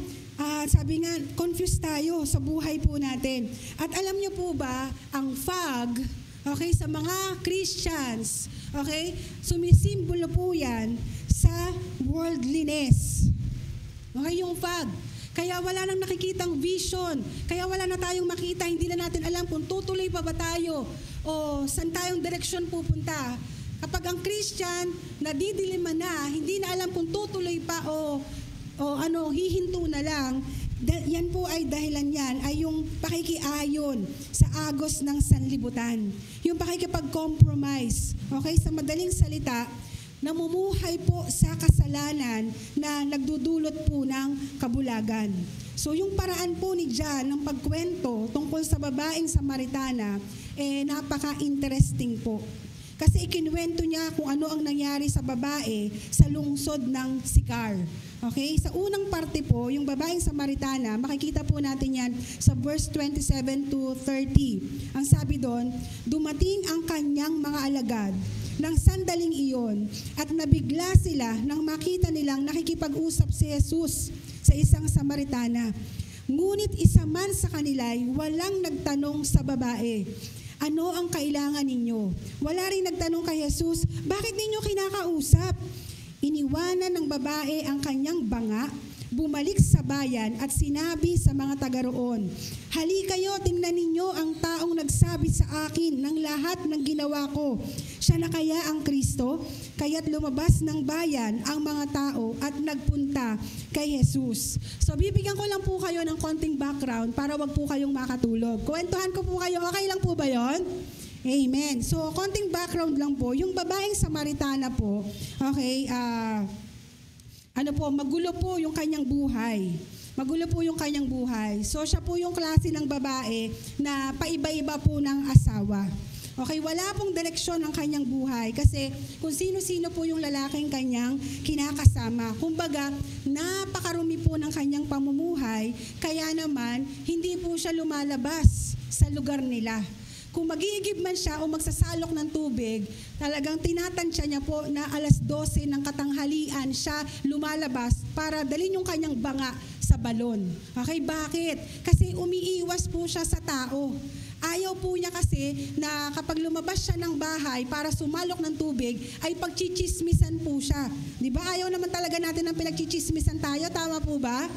Sabi nga, confused tayo sa buhay po natin. At alam niyo po ba, ang fog, okay, sa mga Christians, okay, sumisimbolo po yan sa worldliness. Okay, yung fog. Kaya wala nang nakikitang vision. Kaya wala na tayong makita. Hindi na natin alam kung tutuloy pa ba tayo o saan tayong direksyon pupunta. Kapag ang Christian, nadidiliman na, hindi na alam kung tutuloy pa o hihinto na lang, yan po ay dahilan yan, ay yung pakikiayon sa agos ng sanlibutan. Yung pakikipag-compromise. Okay, sa madaling salita, namumuhay po sa kasalanan na nagdudulot po ng kabulagan. So yung paraan po ni John ng pagkwento tungkol sa babaeng Samaritana, napaka-interesting po. Kasi ikinuwento niya kung ano ang nangyari sa babae sa lungsod ng Sicar. Okay? Sa unang parte po, yung babaeng Samaritana, makikita po natin yan sa verse 27 to 30. Ang sabi doon, dumating ang kanyang mga alagad ng sandaling iyon at nabigla sila nang makita nilang nakikipag-usap si Jesus sa isang Samaritana. Ngunit isa man sa kanila'y walang nagtanong sa babae, ano ang kailangan ninyo? Wala rin nagtanong kay Jesus, bakit ninyo kinakausap? Iniwanan ng babae ang kanyang banga, bumalik sa bayan at sinabi sa mga taga roon, hali kayo, tingnan ninyo ang taong nagsabi sa akin ng lahat ng ginawa ko. Siya na kaya ang Kristo? Kaya't lumabas ng bayan ang mga tao at nagpunta kay Jesus. So bibigyan ko lang po kayo ng konting background para wag po kayong makatulog. Kwentuhan ko po kayo, okay lang po ba yon? Amen. So konting background lang po. Yung babaeng Samaritana po, okay, magulo po yung kanyang buhay. Magulo po yung kanyang buhay. So siya po yung klase ng babae na paiba-iba po ng asawa. Okay, wala pong direksyon ang kanyang buhay kasi kung sino-sino po yung lalaking kanyang kinakasama. Kumbaga, napakarumi po ng kanyang pamumuhay, kaya naman hindi po siya lumalabas sa lugar nila. Kung mag-iigib man siya o magsasalok ng tubig, talagang tinatansya niya po na alas 12 ng katanghalian siya lumalabas para dalhin yung kanyang banga sa balon. Okay, bakit? Kasi umiiwas po siya sa tao. Ayaw po niya kasi na kapag lumabas siya ng bahay para sumalok ng tubig, ay pagchichismisan po siya. Di ba? Ayaw naman talaga natin ng pinagchichismisan tayo. Tama po ba?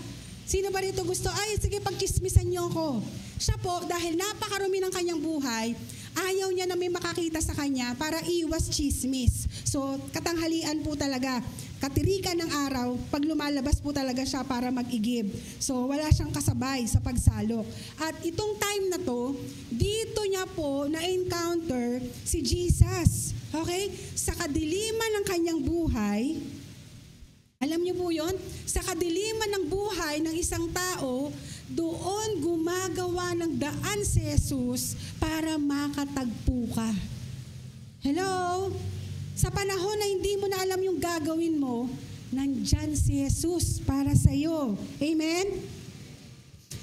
Sino ba rito gusto? Ay, sige, pagchismisan niyo ako. Siya po, dahil napakarumi ng kanyang buhay, ayaw niya na may makakita sa kanya para iwas chismis. So, katanghalian po talaga, katirikan ng araw, pag lumalabas po talaga siya para mag-igib. So, wala siyang kasabay sa pagsalok. At itong time na to, dito niya po na-encounter si Jesus. Okay? Sa kadiliman ng kanyang buhay, alam niyo po yun? Sa kadiliman ng buhay ng isang tao, doon gumagawa ng daan si Jesus para makatagpo ka. Hello? Sa panahon na hindi mo na alam yung gagawin mo, nandyan si Jesus para sa iyo. Amen?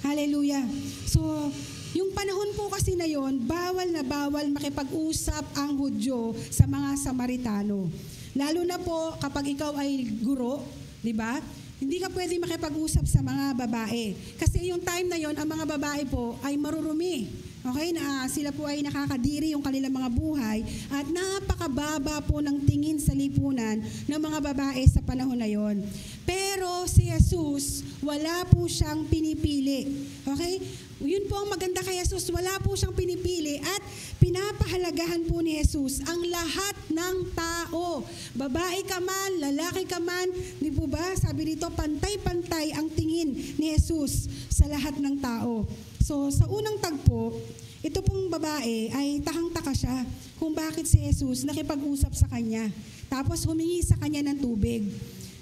Hallelujah. So, yung panahon po kasi na yon, bawal na bawal makipag-usap ang Hudyo sa mga Samaritano. Lalo na po kapag ikaw ay guro, di ba? Hindi ka pwede makipag-usap sa mga babae. Kasi yung time na yon, ang mga babae po ay marurumi. Okay, na sila po ay nakakadiri yung kanilang mga buhay at napakababa po ng tingin sa lipunan ng mga babae sa panahon na yon. Pero si Jesus, wala po siyang pinipili. Okay? Yun po ang maganda kay Jesus, wala po siyang pinipili at pinapahalagahan po ni Jesus ang lahat ng tao. Babae ka man, lalaki ka man, di po ba? Sabi dito, pantay-pantay ang tingin ni Jesus sa lahat ng tao. So, sa unang tagpo, ito pong babae ay takang-taka siya kung bakit si Jesus nakipag-usap sa kanya. Tapos humingi sa kanya ng tubig.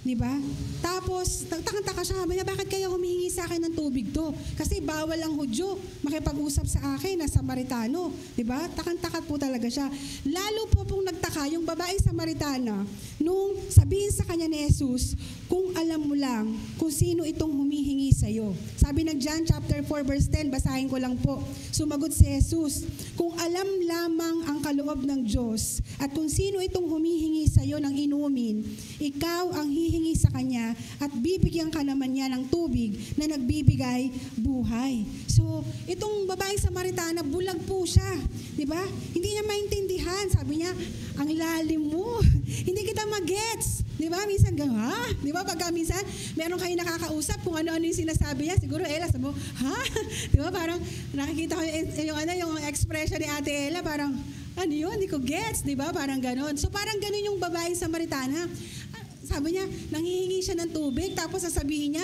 Di ba? Tapos, takang-taka siya, sabi niya, bakit kaya humihingi sa akin ng tubig to? Kasi bawal ang Hudyo makipag-usap sa akin na Samaritano. Di ba? Takang-taka po talaga siya. Lalo po pong nagtaka yung babae Samaritana nung sabihin sa kanya ni Jesus, kung alam mo lang kung sino itong humihingi sa iyo. Sabi ng John chapter 4 verse 10, basahin ko lang po. Sumagot si Jesus, kung alam lamang ang kaloob ng Diyos at kung sino itong humihingi sa iyo ng inumin, ikaw ang hihingi sa kanya at bibigyan ka naman niya ng tubig na nagbibigay buhay. So, itong babaeng Samaritana, bulag po siya. Di ba? Hindi niya maintindihan. Sabi niya, ang lalim mo. Hindi kita magets. Di ba? Minsan gano'n, ha? Di ba? Pagka minsan, meron kayo nakakausap kung ano-ano yung sinasabi niya. Siguro, Ella, sabi mo, ha? Di ba? Parang nakikita ko yung expression ni Ate Ella, parang, ano yun? Hindi ko gets. Di ba? Parang gano'n. So, parang gano'n yung babaeng Samaritana. Sabi niya, nanghihingi siya ng tubig, tapos sasabihin niya,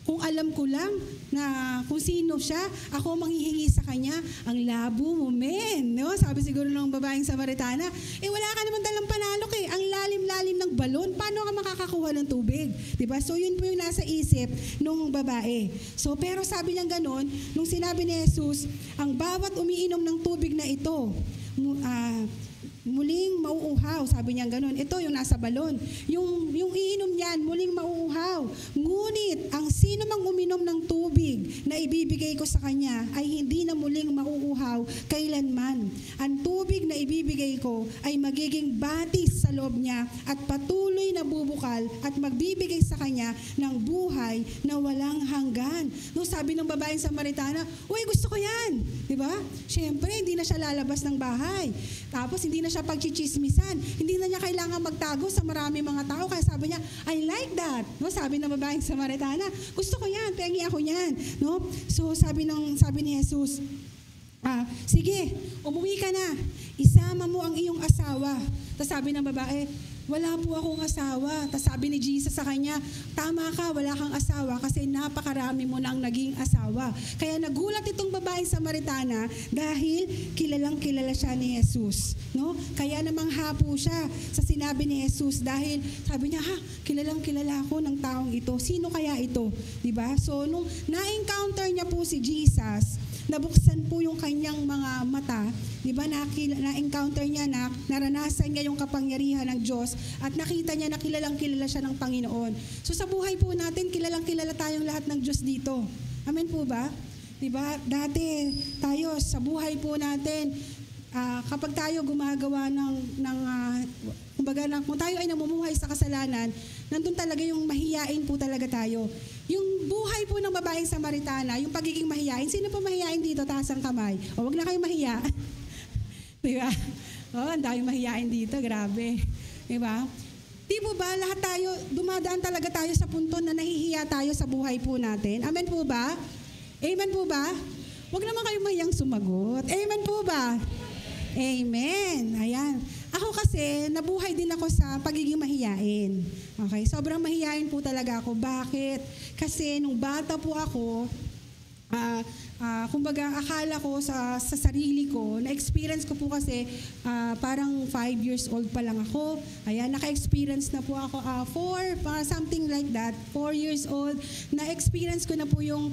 kung alam ko lang na kung sino siya, ako manghihingi sa kanya, ang labo mo, men. No? Sabi siguro ng babaeng Samaritana, wala ka naman dalang panalok eh. Ang lalim-lalim ng balon, paano ka makakakuha ng tubig? Diba? So yun po yung nasa isip nung babae. So pero sabi niya ganon, nung sinabi ni Jesus, ang bawat umiinom ng tubig na ito, muling mauuhaw, sabi niya gano'n. Ito yung nasa balon. Yung iinom niyan, muling mauuhaw. Ngunit, ang sino mang uminom ng tubig na ibibigay ko sa kanya ay hindi na muling mauuhaw kailanman. Ang tubig na ibibigay ko ay magiging batis sa loob niya at patuloy na bubukal at magbibigay sa kanya ng buhay na walang hanggan. No, sabi ng babaeng Samaritana, uy, gusto ko yan. Diba? Siyempre, hindi na siya lalabas ng bahay. Tapos, hindi na siya pagchichismisan. Hindi na niya kailangan magtago sa marami mga tao. Kaya sabi niya, I like that. No, sabi ng babaeng Samaritana, gusto ko yan, pengi ako yan. No? So sabi ni Jesus, sige, umuwi ka na. Isama mo ang iyong asawa. Tapos sabi ng babae, wala po akong asawa. Tapos sabi ni Jesus sa kanya, tama ka, wala kang asawa kasi napakarami mo nang naging asawa. Kaya nagulat itong babaeng Samaritana dahil kilalang kilala siya ni Jesus. No? Kaya namang hapo siya sa sinabi ni Jesus dahil sabi niya, kilalang kilala ako ng taong ito. Sino kaya ito? Diba? So nung na-encounter niya po si Jesus, nabuksan po yung kanyang mga mata, di ba, na-encounter niya na naranasan niya yung kapangyarihan ng Diyos at nakita niya na kilalang kilala siya ng Panginoon. So sa buhay po natin, kilalang kilala tayong lahat ng Diyos dito. Amen po ba? Di ba? Dati tayo sa buhay po natin, kapag tayo gumagawa kung tayo ay namumuhay sa kasalanan, nandun talaga yung mahiyain po talaga tayo. Yung buhay po ng babaeng Samaritana, yung pagiging mahiyain, sino po mahiyain dito? Taas ang kamay. O wag na kayo mahiya. Diba? Ang dami mahiyain dito, grabe. Diba? Di po ba, lahat tayo, dumadaan talaga tayo sa punto na nahihiya tayo sa buhay po natin. Amen po ba? Amen po ba? Wag naman kayo mahiyang sumagot. Amen po ba? Amen. Ayan. Ako kasi, nabuhay din ako sa pagiging mahiyain. Okay? Sobrang mahiyain po talaga ako. Bakit? Kasi nung bata po ako, kumbaga akala ko sa sarili ko, na-experience ko po kasi parang 5 years old pa lang ako. Ayan, naka-experience na po ako something like that, 4 years old, na-experience ko na po yung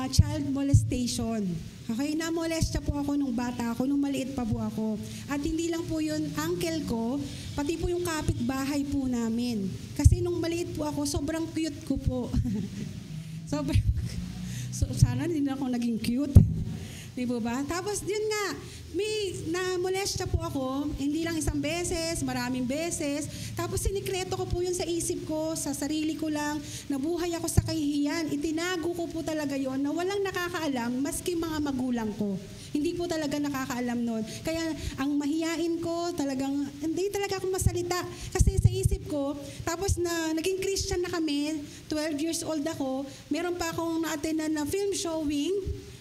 child molestation. Okay, na-molesta po ako nung bata ako, nung maliit pa po ako. At hindi lang po yun, uncle ko, pati po yung kapitbahay po namin. Kasi nung maliit po ako, sobrang cute ko po. Sana hindi na ako naging cute. Di ba? Tapos yun nga, may na-molesta po ako, hindi lang isang beses, maraming beses. Tapos sinikreto ko po yun sa isip ko, sa sarili ko lang, nabuhay ako sa kahihiyan. Itinago ko po talaga yon na walang nakakaalam, maski mga magulang ko. Hindi po talaga nakakaalam nun. Kaya ang mahiyain ko, talagang, hindi talaga ako masalita. Kasi sa isip ko, tapos na naging Christian na kami, 12 years old ako, meron pa akong na-attendan na film showing.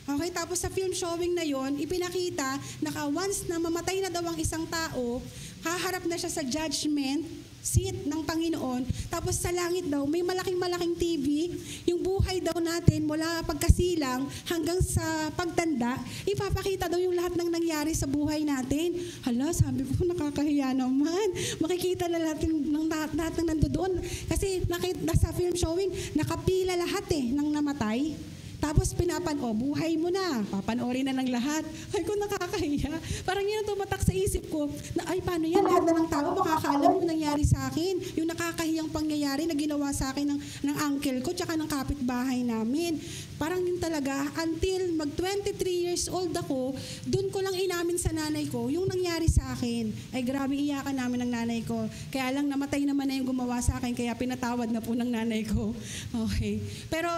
Okay, tapos sa film showing na yon, ipinakita na once na mamatay na daw ang isang tao, haharap na siya sa judgment seat ng Panginoon. Tapos sa langit daw, may malaking TV, yung buhay daw natin mula pagkasilang hanggang sa pagtanda, ipapakita daw yung lahat ng nangyari sa buhay natin. Hala, sabi ko, nakakahiya naman. Makikita na lahat ng nandoon. Kasi nasa film showing, nakapila lahat ng namatay. Tapos buhay mo na, papanoorin na ng lahat. Ay ko, nakakahiya. Parang yun ang tumatak sa isip ko, na paano yan, lahat na ng tao makakaalam yung nangyari sa akin. Yung nakakahiyang pangyayari na ginawa sa akin ng uncle ko, tsaka ng kapitbahay namin. Parang yun talaga, until mag 23 years old ako, dun ko lang inamin sa nanay ko, yung nangyari sa akin. Ay grabe, iyakan namin ng nanay ko. Kaya lang namatay naman na yung gumawa sa akin, kaya pinatawad na po ng nanay ko. Okay. Pero,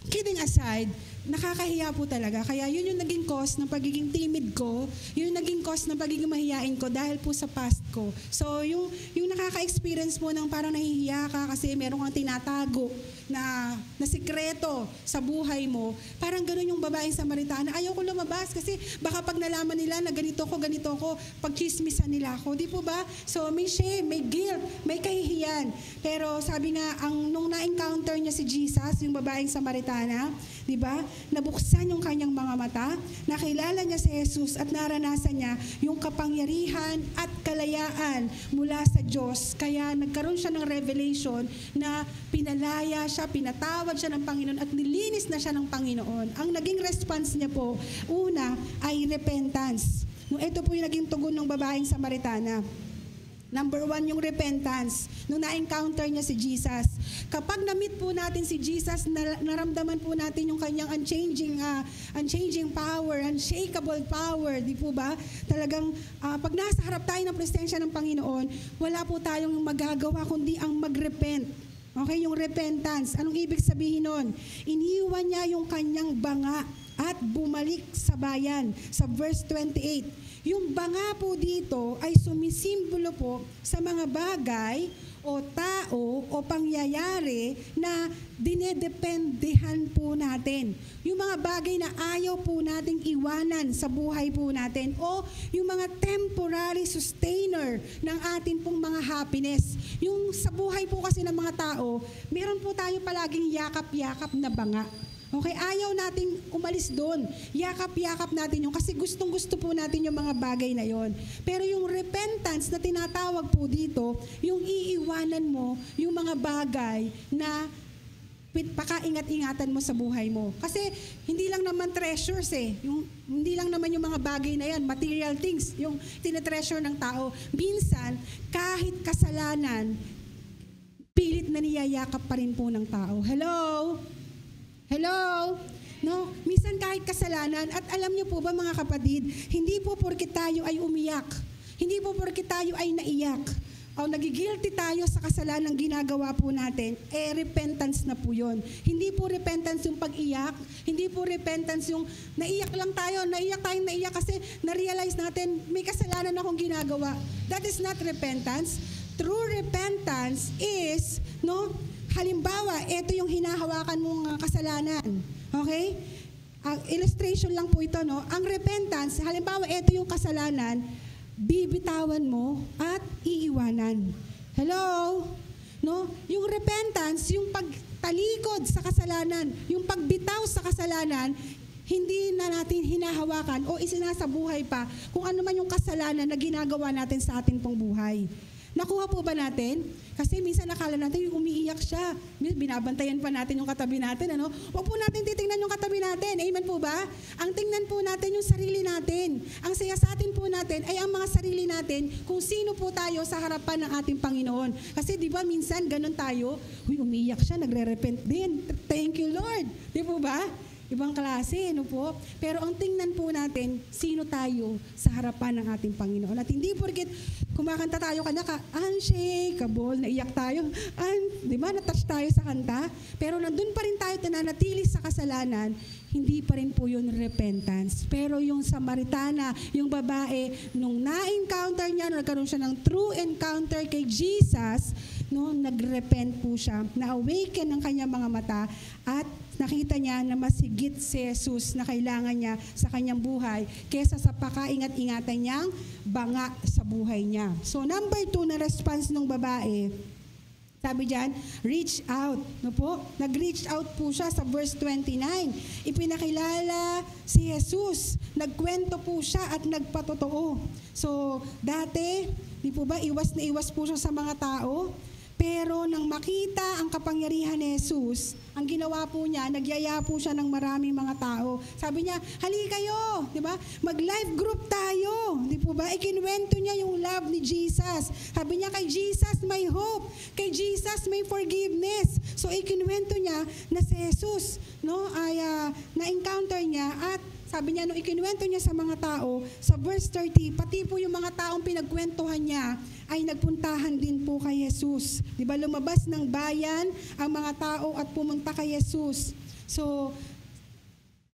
kidding aside, nakakahiya po talaga. Kaya yun yung naging cause ng pagiging timid ko, yun yung naging cause ng pagiging mahiyain ko dahil po sa past ko. So, yung nakaka-experience mo ng parang nahihiya ka kasi meron kang tinatago na sikreto sa buhay mo, parang ganun yung babaeng Samaritana. Ayaw ko lumabas kasi baka pag nalaman nila na ganito ko, pagchismisan nila ako. Di po ba? So, may shame, may guilt, may kahihiyan. Pero sabi nga, nung na-encounter niya si Jesus, yung babaeng Samaritana, di ba? Nabuksan yung kanyang mga mata, nakilala niya si Jesus at naranasan niya yung kapangyarihan at kalayaan mula sa Diyos. Kaya nagkaroon siya ng revelation na pinalaya siya, pinatawad siya ng Panginoon at nilinis na siya ng Panginoon. Ang naging response niya po, una ay repentance. Ito po yung naging tugon ng babaeng Samaritana. Number 1, yung repentance. Nung na-encounter niya si Jesus. Kapag na-meet po natin si Jesus, naramdaman po natin yung kanyang unchanging power, unshakable power, di po ba? Talagang pag nasa harap tayo ng presensya ng Panginoon, wala po tayong magagawa kundi ang mag-repent. Okay, yung repentance. Anong ibig sabihin nun? Iniwan niya yung kanyang banga at bumalik sa bayan. Sa verse 28. Yung banga po dito ay sumisimbolo po sa mga bagay o tao o pangyayari na dinedependehan po natin. Yung mga bagay na ayaw po nating iwanan sa buhay po natin o yung mga temporary sustainer ng atin pong mga happiness. Yung sa buhay po kasi ng mga tao, meron po tayo palaging yakap-yakap na banga. Okay, ayaw nating umalis doon. Yakap-yakap natin yun kasi gustong-gusto po natin yung mga bagay na yon. Pero yung repentance na tinatawag po dito, yung iiwanan mo yung mga bagay na pakaingat-ingatan mo sa buhay mo. Kasi hindi lang naman treasures hindi lang naman yung mga bagay na yan, material things, yung tinetreasure ng tao. Minsan, kahit kasalanan, pilit na niyayakap pa rin po ng tao. Hello? No? Minsan kahit kasalanan, at alam niyo po ba mga kapatid, hindi po porke tayo ay umiyak, hindi po porke tayo ay naiyak, o nagigilty tayo sa kasalanan ginagawa po natin, repentance na po yun. Hindi po repentance yung pag-iyak, hindi po repentance yung naiyak tayo kasi na-realize natin may kasalanan akong ginagawa. That is not repentance. True repentance is, halimbawa, ito yung hinahawakan mong kasalanan. Okay? ang illustration lang po ito, no? Ang repentance, halimbawa, ito yung kasalanan, bibitawan mo at iiwanan. Hello? No? Yung repentance, yung pagtalikod sa kasalanan, yung pagbitaw sa kasalanan, hindi na natin hinahawakan o isinasabuhay pa kung ano man yung kasalanan na ginagawa natin sa ating pong buhay. Nakuha po ba natin? Kasi minsan nakala natin yung umiiyak siya. Binabantayan pa natin yung katabi natin. Ano? Huwag po natin titingnan yung katabi natin. Amen po ba? Ang tingnan po natin yung sarili natin. Ang saya sa atin po natin ay ang mga sarili natin kung sino po tayo sa harapan ng ating Panginoon. Kasi di ba minsan ganun tayo, umiiyak siya, nagre-repent din. Thank you Lord. Di po ba? Ibang klase, no po? Pero ang tingnan po natin, sino tayo sa harapan ng ating Panginoon. At hindi porket kumakanta tayo kanya, unshakable, naiyak tayo, di ba, natouch tayo sa kanta, pero nandun pa rin tayo nananatili sa kasalanan, hindi pa rin po yun repentance. Pero yung Samaritana, yung babae, nung na-encounter niya, nung nagkaroon siya ng true encounter kay Jesus, no, nag-repent po siya, na-awaken ang kanyang mga mata, at nakita niya na mas higit si Jesus na kailangan niya sa kanyang buhay kesa sa pakaingat-ingatan niyang banga sa buhay niya. So number 2 na response ng babae, sabi diyan, reach out. No po? Nag-reach out po siya sa verse 29. Ipinakilala si Jesus. Nagkwento po siya at nagpatotoo. So dati, di po ba, iwas na iwas po siya sa mga tao. Pero nang makita ang kapangyarihan ni Jesus, ang ginawa po niya, nagyaya po siya ng maraming mga tao. Sabi niya, hali kayo, di ba? Mag-life group tayo. Di po ba? Ikinuwento niya yung love ni Jesus. Sabi niya, kay Jesus may hope. Kay Jesus may forgiveness. So ikinuwento niya na si Jesus, no, ay na-encounter niya, at sabi niya, nung ikinuwento niya sa mga tao, sa verse 30, pati po yung mga taong pinagkwentuhan niya ay nagpuntahan din po kay Jesus. Di ba, lumabas ng bayan ang mga tao at pumunta kay Jesus. So,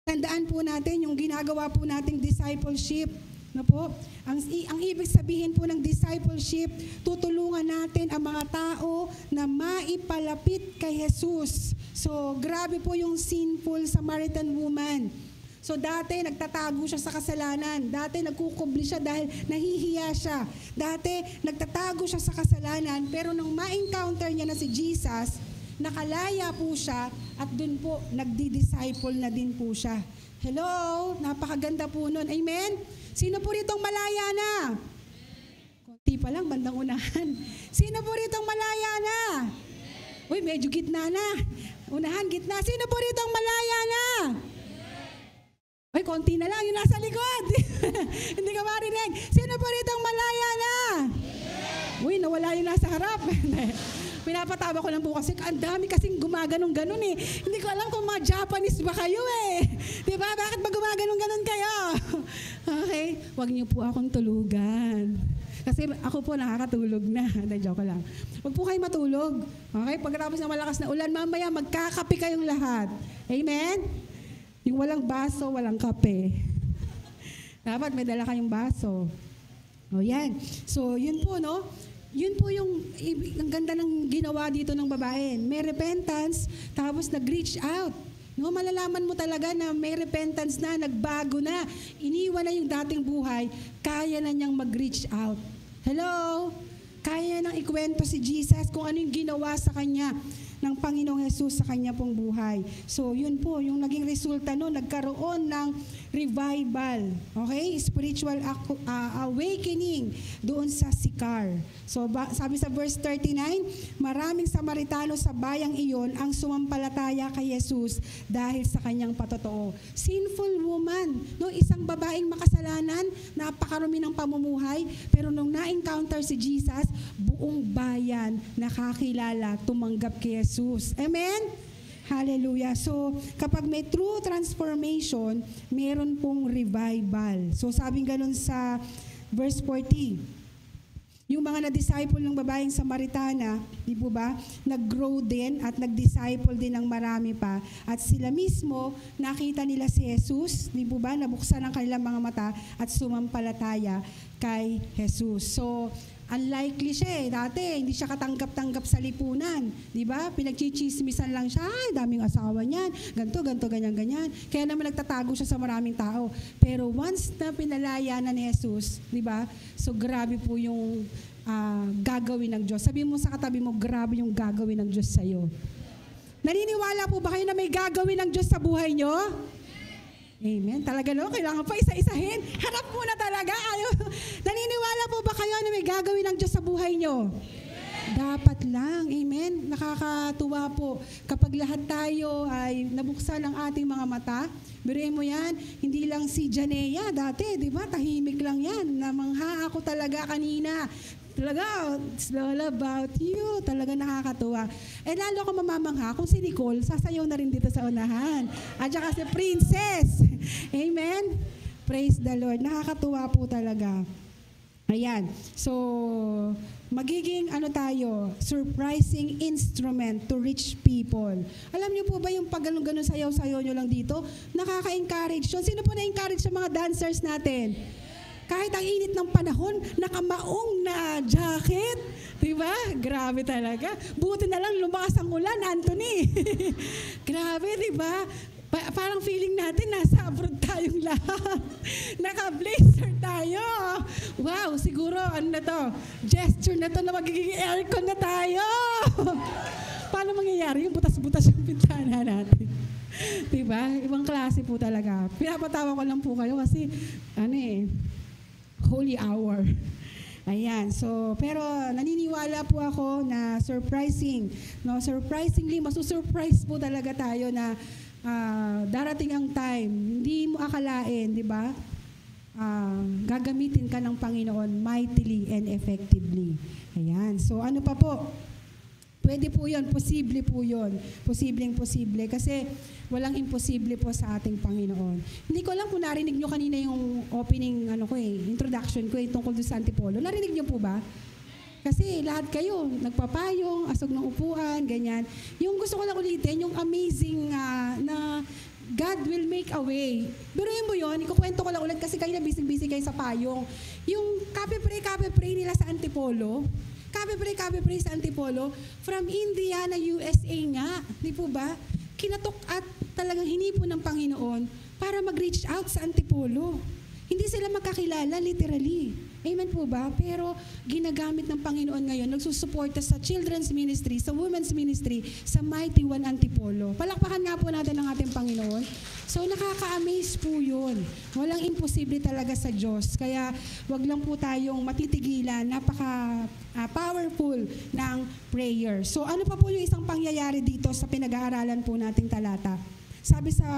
tandaan po natin yung ginagawa po nating discipleship. No po? Ang ibig sabihin po ng discipleship, tutulungan natin ang mga tao na maipalapit kay Jesus. So, grabe po yung sinful Samaritan woman. So dati nagtatago siya sa kasalanan. Dati nagkukubli siya dahil nahihiya siya. Dati nagtatago siya sa kasalanan, pero nung ma-encounter niya na si Jesus, nakalaya po siya at dun po nagdi-disciple na din po siya. Hello? Napakaganda po nun. Amen? Sino po ritong malaya na? Konti pa lang, bandang unahan. Sino po ritong malaya na? Uy, medyo gitna na. Unahan, gitna. Sino po ritong malaya na? Ay, konti na lang, yung nasa likod. Hindi ka marinig. Sino po ritong malaya na? Uy, nawala yung nasa harap. Pinapatawa ko lang po kasi ang dami kasing gumaganong-ganon eh. Hindi ko alam kung mga Japanese ba kayo eh. Diba? Bakit ba gumaganong-ganon kayo? Okay, wag niyo po akong tulugan. Kasi ako po nakakatulog na. Joke lang. Wag po kayo matulog. Okay, pagkatapos ng malakas na ulan, mamaya magkakape kayong lahat. Amen? Yung walang baso, walang kape. Dapat may dala kayong baso. O yan. So, yun po, no? Yun po yung ang ganda ng ginawa dito ng babae. May repentance, tapos nag-reach out. No, malalaman mo talaga na may repentance na, nagbago na, iniwan na yung dating buhay, kaya na niyang mag-reach out. Hello? Kaya nang ikwento si Jesus kung ano yung ginawa sa kanya ng Panginoong Jesus sa kanya pong buhay. So, yun po, yung naging resulta no, nagkaroon ng revival. Okay? Spiritual awakening doon sa Sychar. So, sabi sa verse 39, maraming Samaritano sa bayang iyon ang sumampalataya kay Jesus dahil sa kanyang patotoo. Sinful woman, no, isang babaeng makasalanan, napakarumi ng pamumuhay, pero nung na-encounter si Jesus, buong bayan nakakilala, tumanggap kay Jesus. Amen? Hallelujah. So, kapag may true transformation, meron pong revival. So, sabing ganun sa verse 40, yung mga na-disciple ng babaeng Samaritana, di po ba, nag-grow din at nag-disciple din ng marami pa. At sila mismo, nakita nila si Jesus, di po ba, nabuksan ang kanilang mga mata at sumampalataya kay Jesus. So, unlikely siya dati, hindi siya katanggap-tanggap sa lipunan. Di ba? Pinagchichismisan lang siya, ay, daming asawa niyan, ganto, ganyan. Kaya naman nagtatago siya sa maraming tao. Pero once na pinalaya na ni Jesus, di ba? So grabe po yung gagawin ng Diyos. Sabi mo sa katabi mo, grabe yung gagawin ng Diyos sa'yo. Naniniwala po ba kayo na may gagawin ng Diyos sa buhay nyo? Amen. Talaga no? Kailangan pa isa-isahin. Harap muna talaga. Naniniwala po ba kayo na may gagawin ng Diyos sa buhay nyo? Dapat lang. Amen. Nakakatuwa po. Kapag lahat tayo ay nabuksan ang ating mga mata, biruin mo yan, hindi lang si Janea dati, di ba? Tahimik lang yan. Namangha ako talaga kanina. Talaga, it's all about you. Talaga nakakatuwa. Lalo ako mamamangha kung si Nicole, sasayaw na rin dito sa unahan. At saka si Princess. Amen? Praise the Lord. Nakakatuwa po talaga. Ayan. So, magiging tayo, surprising instrument to reach people. Alam niyo po ba yung pag ganun sayaw-sayaw nyo lang dito? Nakaka-encourage yun. Sino po na-encourage sa mga dancers natin? Kahit ang init ng panahon, nakamaong na jacket. Diba? Grabe talaga. Buti na lang lumakas ang ulan, Anthony. Grabe, diba? Parang feeling natin nasa abroad tayong lahat. Naka-blazer tayo. Wow, siguro gesture na to na magiging aircon na tayo. Paano mangyayari yung butas-butas yung bintana natin? Diba? Ibang klase po talaga. Pinapatawa ko lang po kayo kasi holy hour. Ayan. So, pero naniniwala po ako na surprisingly, masusurprise po talaga tayo na darating ang time. Hindi mo akalain, di ba? Gagamitin ka ng Panginoon mightily and effectively. Ayan. So, ano pa po? Pwede po yun. Posible po yun. Posible. Kasi walang imposible po sa ating Panginoon. Hindi ko lang kung narinig nyo kanina yung opening, introduction ko tungkol sa Antipolo. Narinig nyo po ba? Kasi lahat kayo, nagpapayong, asog ng upuan, ganyan. Yung gusto ko lang ulitin, yung amazing na God will make a way. Biruin mo yun, ikukwento ko lang ulit kasi kayo na busy kayo sa payong. Yung kape-pray nila sa Antipolo, kape-pray sa Antipolo, from India na USA nga, di po ba? Kinatok at talagang hinipon ng Panginoon para mag-reach out sa Antipolo. Hindi sila magkakilala, literally. Amen po ba? Pero ginagamit ng Panginoon ngayon, nagsusuporta sa children's ministry, sa women's ministry, sa Mighty One Antipolo. Palakpakan nga po natin ang ating Panginoon. So nakaka-amaze po yun. Walang imposible talaga sa Diyos. Kaya wag lang po tayong matitigilan. Napaka-powerful ng prayer. So ano pa po yung isang pangyayari dito sa pinag-aaralan po nating talata? Sabi sa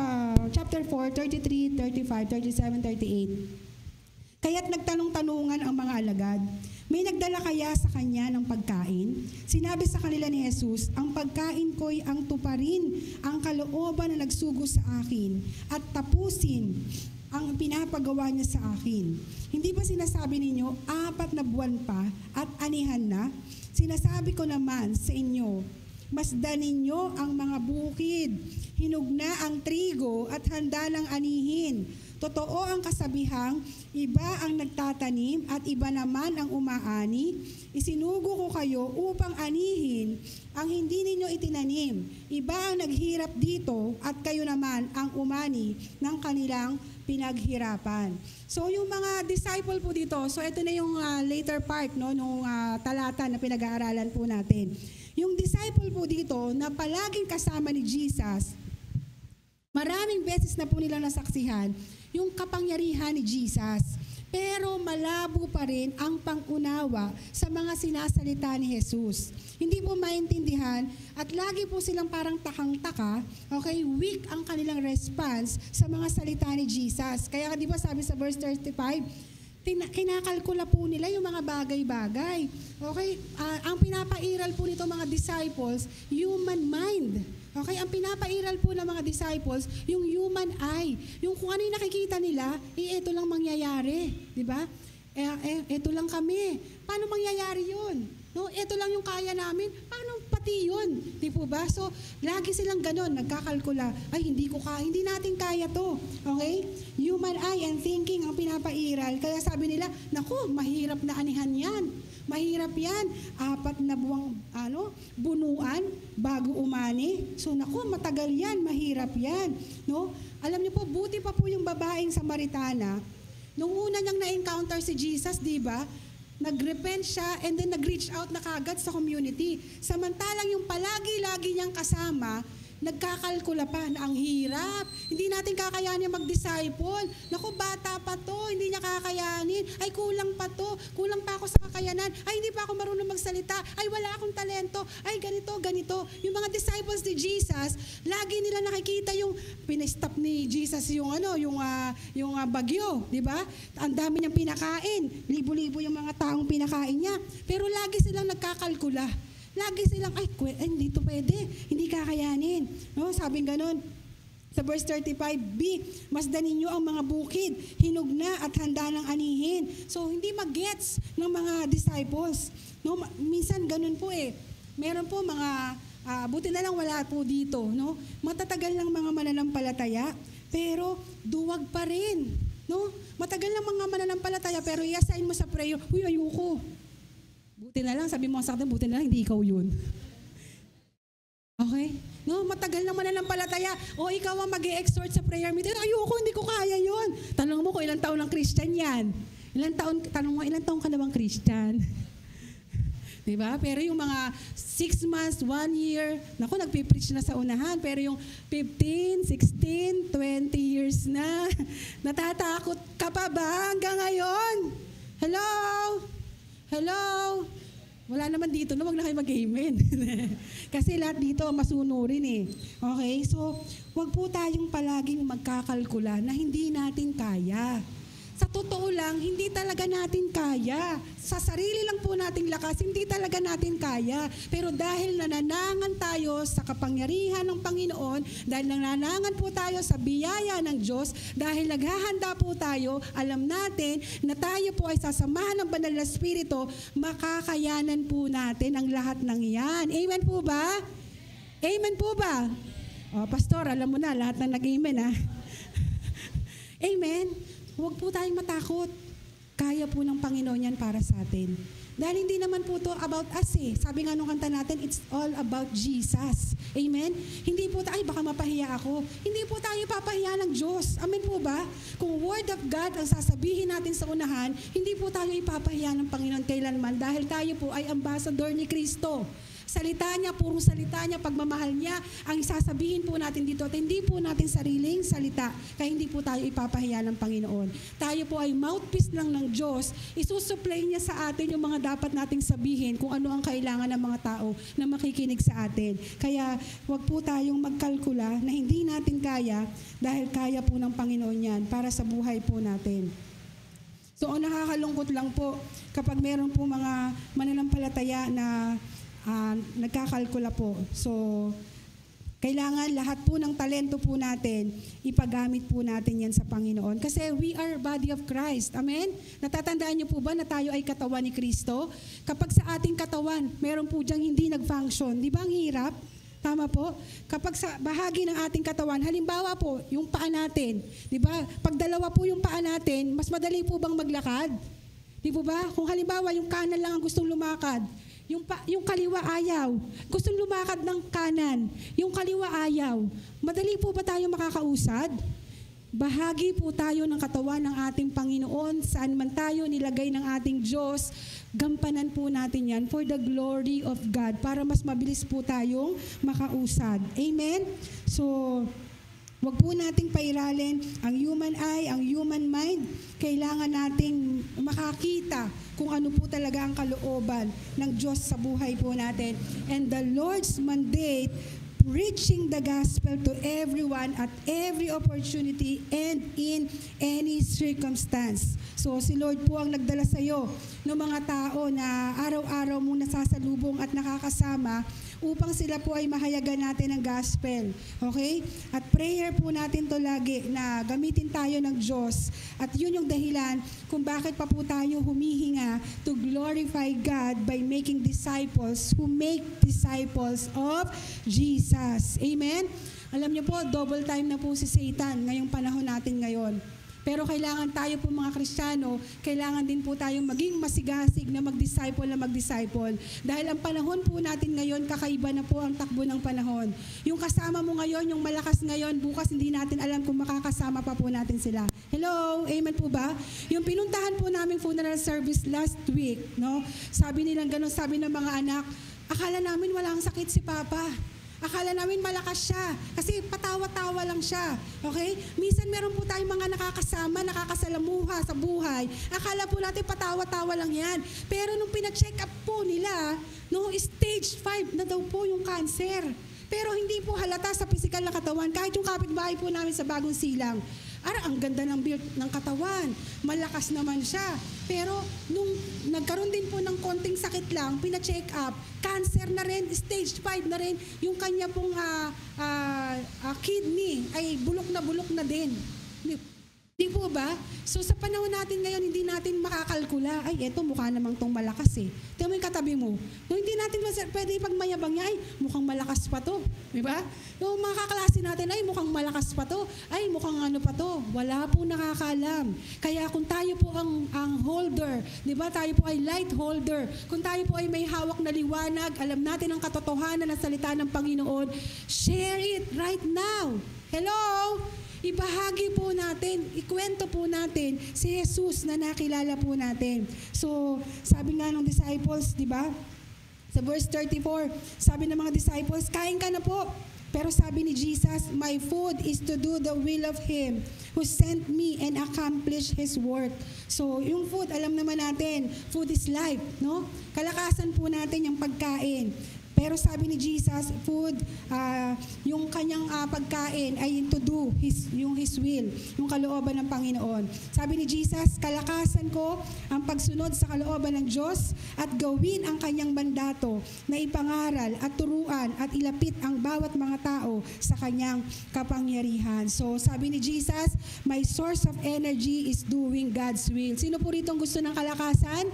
chapter 4, 33, 35, 37, 38. Kaya't nagtanong-tanungan ang mga alagad, may nagdala kaya sa kanya ng pagkain? Sinabi sa kanila ni Jesus, ang pagkain ko'y ang tuparin ang kalooban na nagsugo sa akin at tapusin ang pinapagawa niya sa akin. Hindi ba sinasabi ninyo, 4 na buwan pa at anihan na? Sinasabi ko naman sa inyo, masdan ninyo ang mga bukid, hinog na ang trigo at handa ng anihin. Totoo ang kasabihang, iba ang nagtatanim at iba naman ang umaani. Isinugo ko kayo upang anihin ang hindi ninyo itinanim. Iba ang naghirap dito at kayo naman ang umani ng kanilang pinaghirapan. So yung mga disciple po dito, so ito na yung later part nung talata na pinag-aaralan po natin. Yung disciple po dito na palaging kasama ni Jesus, maraming beses na po nilang nasaksihan yung kapangyarihan ni Jesus. Pero malabo pa rin ang pangunawa sa mga sinasalita ni Jesus. Hindi po maintindihan at lagi po silang parang takang-taka, weak ang kanilang response sa mga salita ni Jesus. Kaya di ba sabi sa verse 35, kinakalkula po nila yung mga bagay-bagay. Ang pinapairal po nito mga disciples, human mind. Ang pinapairal po ng mga disciples, yung human eye. Yung kung ano yung nakikita nila, ito lang mangyayari. Di ba? Ito lang kami. Paano mangyayari yun? No, ito lang yung kaya namin. Paano pati yun? Di po ba? So, lagi silang ganon, nagkakalkula. Ay, hindi natin kaya to. Okay? Human eye and thinking ang pinapairal. Kaya sabi nila, naku, mahirap na anihan yan. Mahirap yan. 4 na buwang bunuan bago umani. So naku, matagal yan, mahirap yan. No? Alam niyo po, buti pa po yung babaeng Samaritana. Nung una niyang na-encounter si Jesus, di ba? Nag-repent siya and then nag-reach out na kagad sa community. Samantalang yung palagi-lagi niyang kasama, nagkakalkula pa na ang hirap. Hindi natin kakayanin mag-disciple. Naku, bata pa to, hindi niya kakayanin. Ay, kulang pa to. Kulang pa ako sa kakayanan. Ay, hindi pa ako marunong magsalita. Ay, wala akong talento. Ay, ganito, ganito. Yung mga disciples ni Jesus, lagi nila nakikita yung pinastop ni Jesus yung bagyo, di ba? Ang dami niyang pinakain. Libo-libo yung mga taong pinakain niya. Pero lagi silang nagkakalkula. Lagi silang, hindi to pwede, hindi kakayanin. No? Sabing ganon. Sa verse 35b, masdan ninyo ang mga bukid, hinog na at handa ng anihin. So, hindi mag-gets ng mga disciples. No? Minsan ganon po Meron po mga, buti na lang wala po dito. No? Matatagal ng mga mananampalataya, pero duwag pa rin. No? Matagal ng mga mananampalataya, pero i-assign mo sa prayer, ayoko. Buti na lang, sabi mo sa akin, buti na lang, hindi ikaw yun. Okay? No, matagal naman na ng palataya. O ikaw ang mag-e-exhort sa prayer meeting. Ayoko, hindi ko kaya yun. Tanong mo kung ilang taon ng Christian yan. Tanong mo, ilang taon ka na bang Christian? Diba? Pero yung mga 6 months, 1 year, naku, nagpipreach na sa unahan. Pero yung 15, 16, 20 years na, natatakot ka pa ba hanggang ngayon? Hello? Hello? Wala naman dito, no? Wag na kayo mag-amen. Kasi lahat dito masunurin Okay? So, wag po tayong palaging magkakalkula na hindi natin kaya. Sa totoo lang, hindi talaga natin kaya. Sa sarili lang po nating lakas, hindi talaga natin kaya. Pero dahil nananangan tayo sa kapangyarihan ng Panginoon, dahil nananangan po tayo sa biyaya ng Diyos, dahil naghahanda po tayo, alam natin na tayo po ay sasamahan ng Banal na Espiritu, makakayanan po natin ang lahat ng iyan. Amen po ba? Amen po ba? O, Pastor, alam mo na, lahat ng nag-amen Amen? Huwag po tayong matakot. Kaya po ng Panginoon yan para sa atin. Dahil hindi naman po to about us Sabi nga nung kanta natin, it's all about Jesus. Amen? Hindi po tayo, baka mapahiya ako. Hindi po tayo papahiya ng Diyos. Amen po ba? Kung Word of God ang sasabihin natin sa unahan, hindi po tayo ipapahiya ng Panginoon kailanman dahil tayo po ay ambassador ni Kristo. Salita niya, purong salita niya, pagmamahal niya, ang sasabihin po natin dito at hindi po natin sariling salita, kaya hindi po tayo ipapahiya ng Panginoon. Tayo po ay mouthpiece lang ng Diyos, isusupply niya sa atin yung mga dapat nating sabihin kung ano ang kailangan ng mga tao na makikinig sa atin. Kaya wag po tayong magkalkula na hindi natin kaya dahil kaya po ng Panginoon yan para sa buhay po natin. So, nakakalungkot lang po kapag meron po mga mananampalataya na nagkakalkula po. So, kailangan lahat po ng talento po natin, ipagamit po natin yan sa Panginoon. Kasi we are body of Christ. Amen? Natatandaan niyo po ba na tayo ay katawan ni Kristo? Kapag sa ating katawan, meron po diyang hindi nag-function. Di ba ang hirap? Tama po? Kapag sa bahagi ng ating katawan, halimbawa po, yung paa natin. Di ba? Pag dalawa po yung paa natin, mas madali po bang maglakad? Di po ba? Kung halimbawa, yung kanan lang ang gustong lumakad, yung kaliwa ayaw. Gustong lumakad ng kanan. Yung kaliwa ayaw. Madali po ba tayo makakausad? Bahagi po tayo ng katawan ng ating Panginoon. Saan man tayo nilagay ng ating Diyos, gampanan po natin yan for the glory of God para mas mabilis po tayong makausad. Amen? So, wag po nating pairalin ang human eye, ang human mind. Kailangan nating makakita kung ano po talaga ang kalooban ng Diyos sa buhay po natin. And the Lord's mandate, preaching the gospel to everyone at every opportunity and in any circumstance. So si Lord po ang nagdala sa iyo ng mga tao na araw-araw mong nasasalubong at nakakasama upang sila po ay mahayagan natin ng gospel. Okay? At prayer po natin to lagi na gamitin tayo ng Diyos. At yun yung dahilan kung bakit pa po tayo humihinga to glorify God by making disciples who make disciples of Jesus. Amen? Alam niyo po, double time na po si Satan ngayong panahon natin ngayon. Pero kailangan tayo po mga Kristiyano, kailangan din po tayong maging masigasig na mag-disciple. Dahil ang panahon po natin ngayon, kakaiba na po ang takbo ng panahon. Yung kasama mo ngayon, yung malakas ngayon, bukas hindi natin alam kung makakasama pa po natin sila. Hello? Amen po ba? Yung pinuntahan po namin funeral service last week, no? Sabi nilang gano'n, sabi ng mga anak, akala namin walang sakit si Papa. Akala namin malakas siya. Kasi patawa-tawa lang siya. Okay? Minsan meron po tayong mga nakakasama, nakakasalamuha sa buhay. Akala po natin patawa-tawa lang yan. Pero nung pina-check up po nila, no, stage 5 na daw po yung cancer. Pero hindi po halata sa physical na katawan. Kahit yung kapitbahay po namin sa Bagong Silang. Ang ganda ng build ng katawan. Malakas naman siya. Pero nung nagkaroon din po ng konting sakit lang, pina-check up, cancer na rin, stage 5 na rin, yung kanya pong kidney ay bulok na din. Di po ba? So sa panahon natin ngayon, hindi natin makakalkula. Ay, eto mukha namang tong malakas eh. Tingnan mo yung katabi mo. No, hindi natin pwede ipagmayabang niya, ay mukhang malakas pa to. Di ba? Yung mga kaklase natin, ay mukhang malakas pa to. Ay mukhang ano pa to. Wala po nakakaalam. Kaya kung tayo po ang holder, di ba? Tayo po ay light holder. Kung tayo po ay may hawak na liwanag, alam natin ang katotohanan ng salita ng Panginoon, share it right now. Hello? Ibahagi po natin, ikwento po natin si Jesus na nakilala po natin. So, sabi nga ng disciples, di ba? Sa verse 34, sabi ng mga disciples, kain ka na po. Pero sabi ni Jesus, my food is to do the will of Him who sent me and accomplish His work. So, yung food, alam naman natin, food is life, no? Kalakasan po natin yung pagkain. Pero sabi ni Jesus, food, yung kanyang pagkain ay to do His will, yung kalooban ng Panginoon. Sabi ni Jesus, kalakasan ko ang pagsunod sa kalooban ng Diyos at gawin ang kanyang mandato na ipangaral at turuan at ilapit ang bawat mga tao sa kanyang kapangyarihan. So sabi ni Jesus, my source of energy is doing God's will. Sino po rito ang gusto ng kalakasan?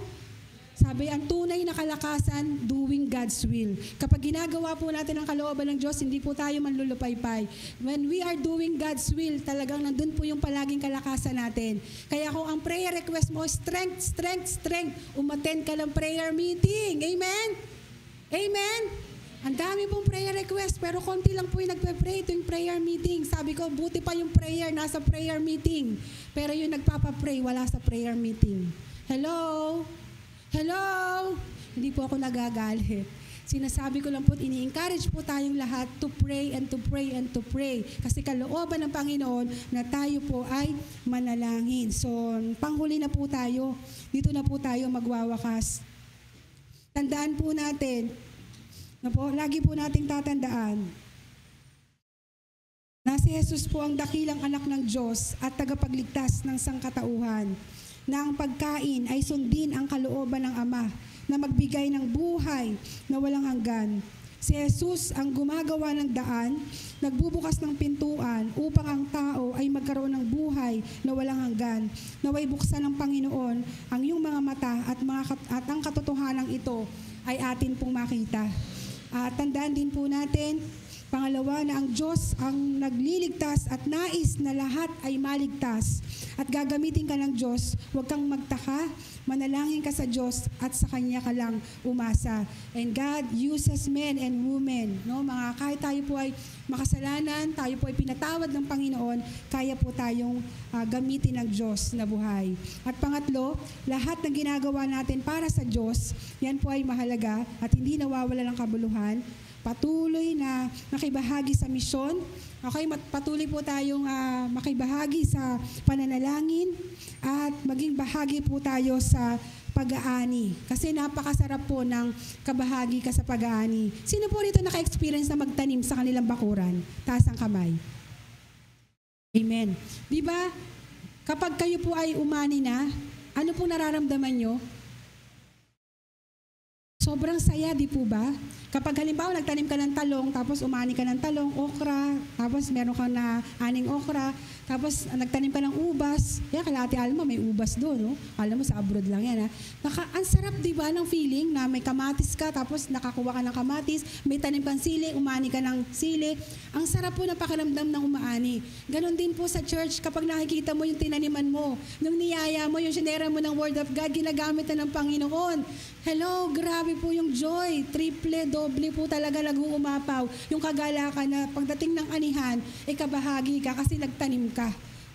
Sabi, ang tunay na kalakasan, doing God's will. Kapag ginagawa po natin ang kalooban ng Diyos, hindi po tayo manlulupaypay. When we are doing God's will, talagang nandun po yung palaging kalakasan natin. Kaya kung ang prayer request mo, strength, umattend ka ng prayer meeting. Amen? Amen? Ang dami pong prayer request, pero konti lang po yung nagpe-pray tuwing prayer meeting. Sabi ko, buti pa yung prayer, nasa prayer meeting. Pero yung nagpapa-pray, wala sa prayer meeting. Hello? Hello? Hindi po ako nagagalit. Sinasabi ko lang po, ini-encourage po tayong lahat to pray and to pray and to pray. Kasi kalooban ng Panginoon na tayo po ay manalangin. So, panghuli na po tayo. Dito na po tayo magwawakas. Tandaan po natin, na po, lagi po nating tatandaan, na si Jesus po ang dakilang anak ng Diyos at tagapagligtas ng sangkatauhan, na ang pagkain ay sundin ang kalooban ng Ama na magbigay ng buhay na walang hanggan. Si Jesus ang gumagawa ng daan, nagbubukas ng pintuan upang ang tao ay magkaroon ng buhay na walang hanggan. Naway buksan ng Panginoon ang iyong mga mata at ang katotohanan ito ay atin pong makita. Tandaan din po natin, pangalawa, na ang Diyos ang nagliligtas at nais na lahat ay maligtas. At gagamitin ka ng Diyos, huwag kang magtaka, manalangin ka sa Diyos at sa Kanya ka lang umasa. And God uses men and women. No? Kahit tayo po ay makasalanan, tayo po ay pinatawad ng Panginoon, kaya po tayong gamitin ng Diyos na buhay. At pangatlo, lahat ng ginagawa natin para sa Diyos, yan po ay mahalaga at hindi nawawala ng kabuluhan. Patuloy na makibahagi sa misyon. Okay, patuloy po tayong makibahagi sa pananalangin at maging bahagi po tayo sa pag-aani. Kasi napakasarap po ng kabahagi ka sa pag-aani. Sino po rito naka-experience na magtanim sa kanilang bakuran? Taas ang kamay. Amen. Di ba? Kapag kayo po ay umani na, ano po nararamdaman nyo? Sobrang saya, di po ba? Kapag halimbawa nagtanim ka ng talong, tapos umani ka ng talong, okra, tapos meron ka na aning okra, Tapos nagtanim ka ng ubas. Yan, kala Ate Alma may ubas doon, no? Alam mo, sa abroad lang yan, ha? Ang sarap, di ba, ng feeling na may kamatis ka, tapos nakakuha ka ng kamatis, may tanim kang sili, umani ka ng sili. Ang sarap po na pakiramdam ng umaani. Ganon din po sa church, kapag nakikita mo yung tinaniman mo, nung niyaya mo, yung sinera mo ng Word of God, ginagamit na ng Panginoon. Hello, grabe po yung joy. Triple, doble po talaga nag-uumapaw. Yung kagalakan na pagdating ng anihan, kabahagi ka kasi nagtanim ka.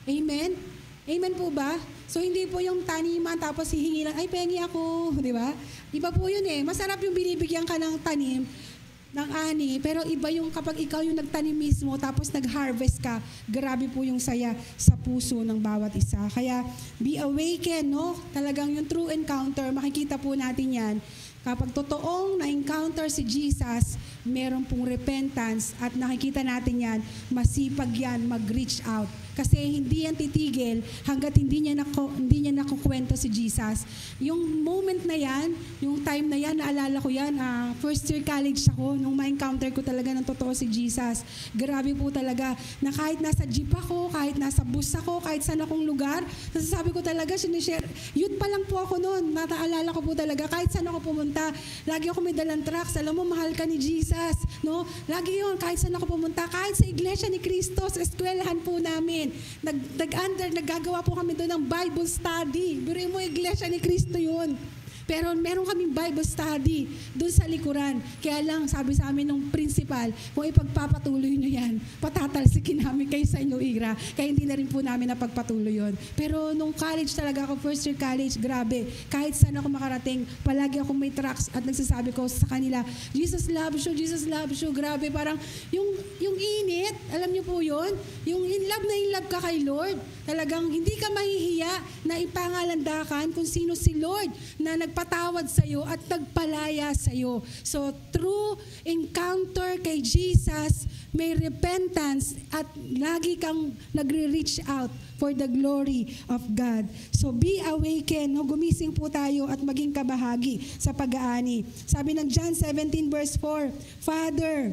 Amen? Amen po ba? So hindi po yung taniman tapos hihingi lang, ay pengi ako, di ba? Iba po yun eh. Masarap yung binibigyan ka ng tanim, ng ani, pero iba yung kapag ikaw yung nagtanim mismo tapos nag-harvest ka, grabe po yung saya sa puso ng bawat isa. Kaya be awakened, no? Talagang yung true encounter, makikita po natin yan. Kapag totoong na-encounter si Jesus, meron pong repentance at nakikita natin yan, masipag yan mag-reach out. Kasi hindi yan titigil hanggat hindi niya nakukwento si Jesus. Yung moment na yan, yung time na yan, naalala ko yan, first year college ako, nung ma-encounter ko talaga ng totoo si Jesus. Grabe po talaga, na kahit nasa jeep ako, kahit nasa bus ako, kahit saan akong lugar, nasasabi ko talaga, sinishare. Youth pa lang po ako noon, nataalala ko po talaga, kahit saan ako pumunta, lagi ako may dalang tracts, alam mo, mahal ka ni Jesus. No? Lagi yun, kahit saan ako pumunta, kahit sa Iglesia ni Cristo, sa eskwelahan po namin, naggagawa po kami doon ng Bible study. Biruin mo, Iglesia ni Cristo yun. Pero meron kaming Bible study doon sa likuran. Kaya lang, sabi sa amin ng principal, kung ipagpapatuloy nyo yan, patatalsikin namin kayo sa inyong ira. Kaya hindi na rin po namin napagpatuloy yun. Pero nung college talaga ako, first year college, grabe. Kahit saan ako makarating, palagi ako may tracks at nagsasabi ko sa kanila, Jesus loves you, Jesus loves you. Grabe, parang yung init, alam niyo po yun? Yung in love ka kay Lord. Talagang hindi ka mahihiya na ipangalandakan kung sino si Lord na nagpatawad sa iyo at nagpalaya sa iyo. So, through encounter kay Jesus, may repentance at lagi kang nagre-reach out for the glory of God. So, be awakened. No? Gumising po tayo at maging kabahagi sa pag-aani. Sabi ng John 17 verse 4, Father,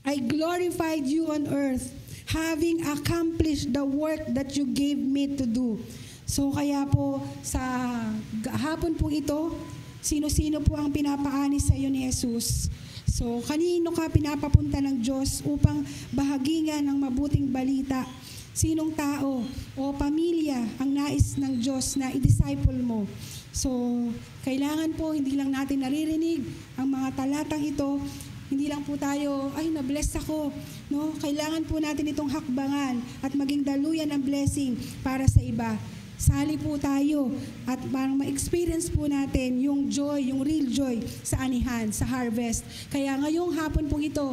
I glorified you on earth, having accomplished the work that you gave me to do. So kaya po sa hapon po ito, sino-sino po ang pinapaani sa iyo ni Jesus? So kanino ka pinapapunta ng Diyos upang bahagingan ng mabuting balita? Sinong tao o pamilya ang nais ng Diyos na i-disciple mo? So kailangan po hindi lang natin naririnig ang mga talatang ito, hindi lang po tayo, ay na-bless ako. No? Kailangan po natin itong hakbangan at maging daluyan ng blessing para sa iba. Sali po tayo at parang ma-experience po natin yung joy, yung real joy sa anihan, sa harvest. Kaya ngayong hapon po ito,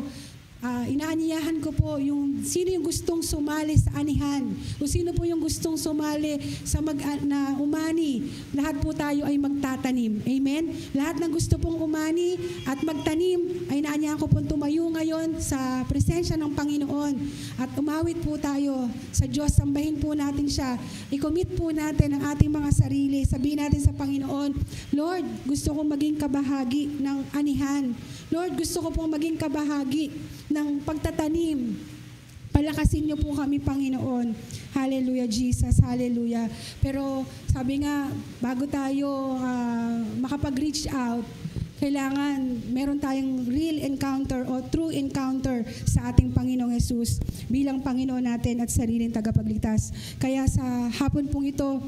inaanyayahan ko po yung sino yung gustong sumali sa anihan, o sino po yung gustong sumali sa na umani, lahat po tayo ay magtatanim. Amen? Lahat ng gusto pong umani at magtanim, ay inaanyayahan ko pong tumayo ngayon sa presensya ng Panginoon at umawit po tayo sa Diyos, sambahin po natin siya, i-commit po natin ang ating mga sarili, sabihin natin sa Panginoon, Lord, gusto kong maging kabahagi ng anihan. Lord, gusto ko pong maging kabahagi ng pagtatanim. Palakasin niyo po kami, Panginoon. Hallelujah, Jesus. Hallelujah. Pero sabi nga, bago tayo makapag-reach out, kailangan meron tayong real encounter o true encounter sa ating Panginoong Jesus bilang Panginoon natin at sariling tagapagligtas. Kaya sa hapon pong ito,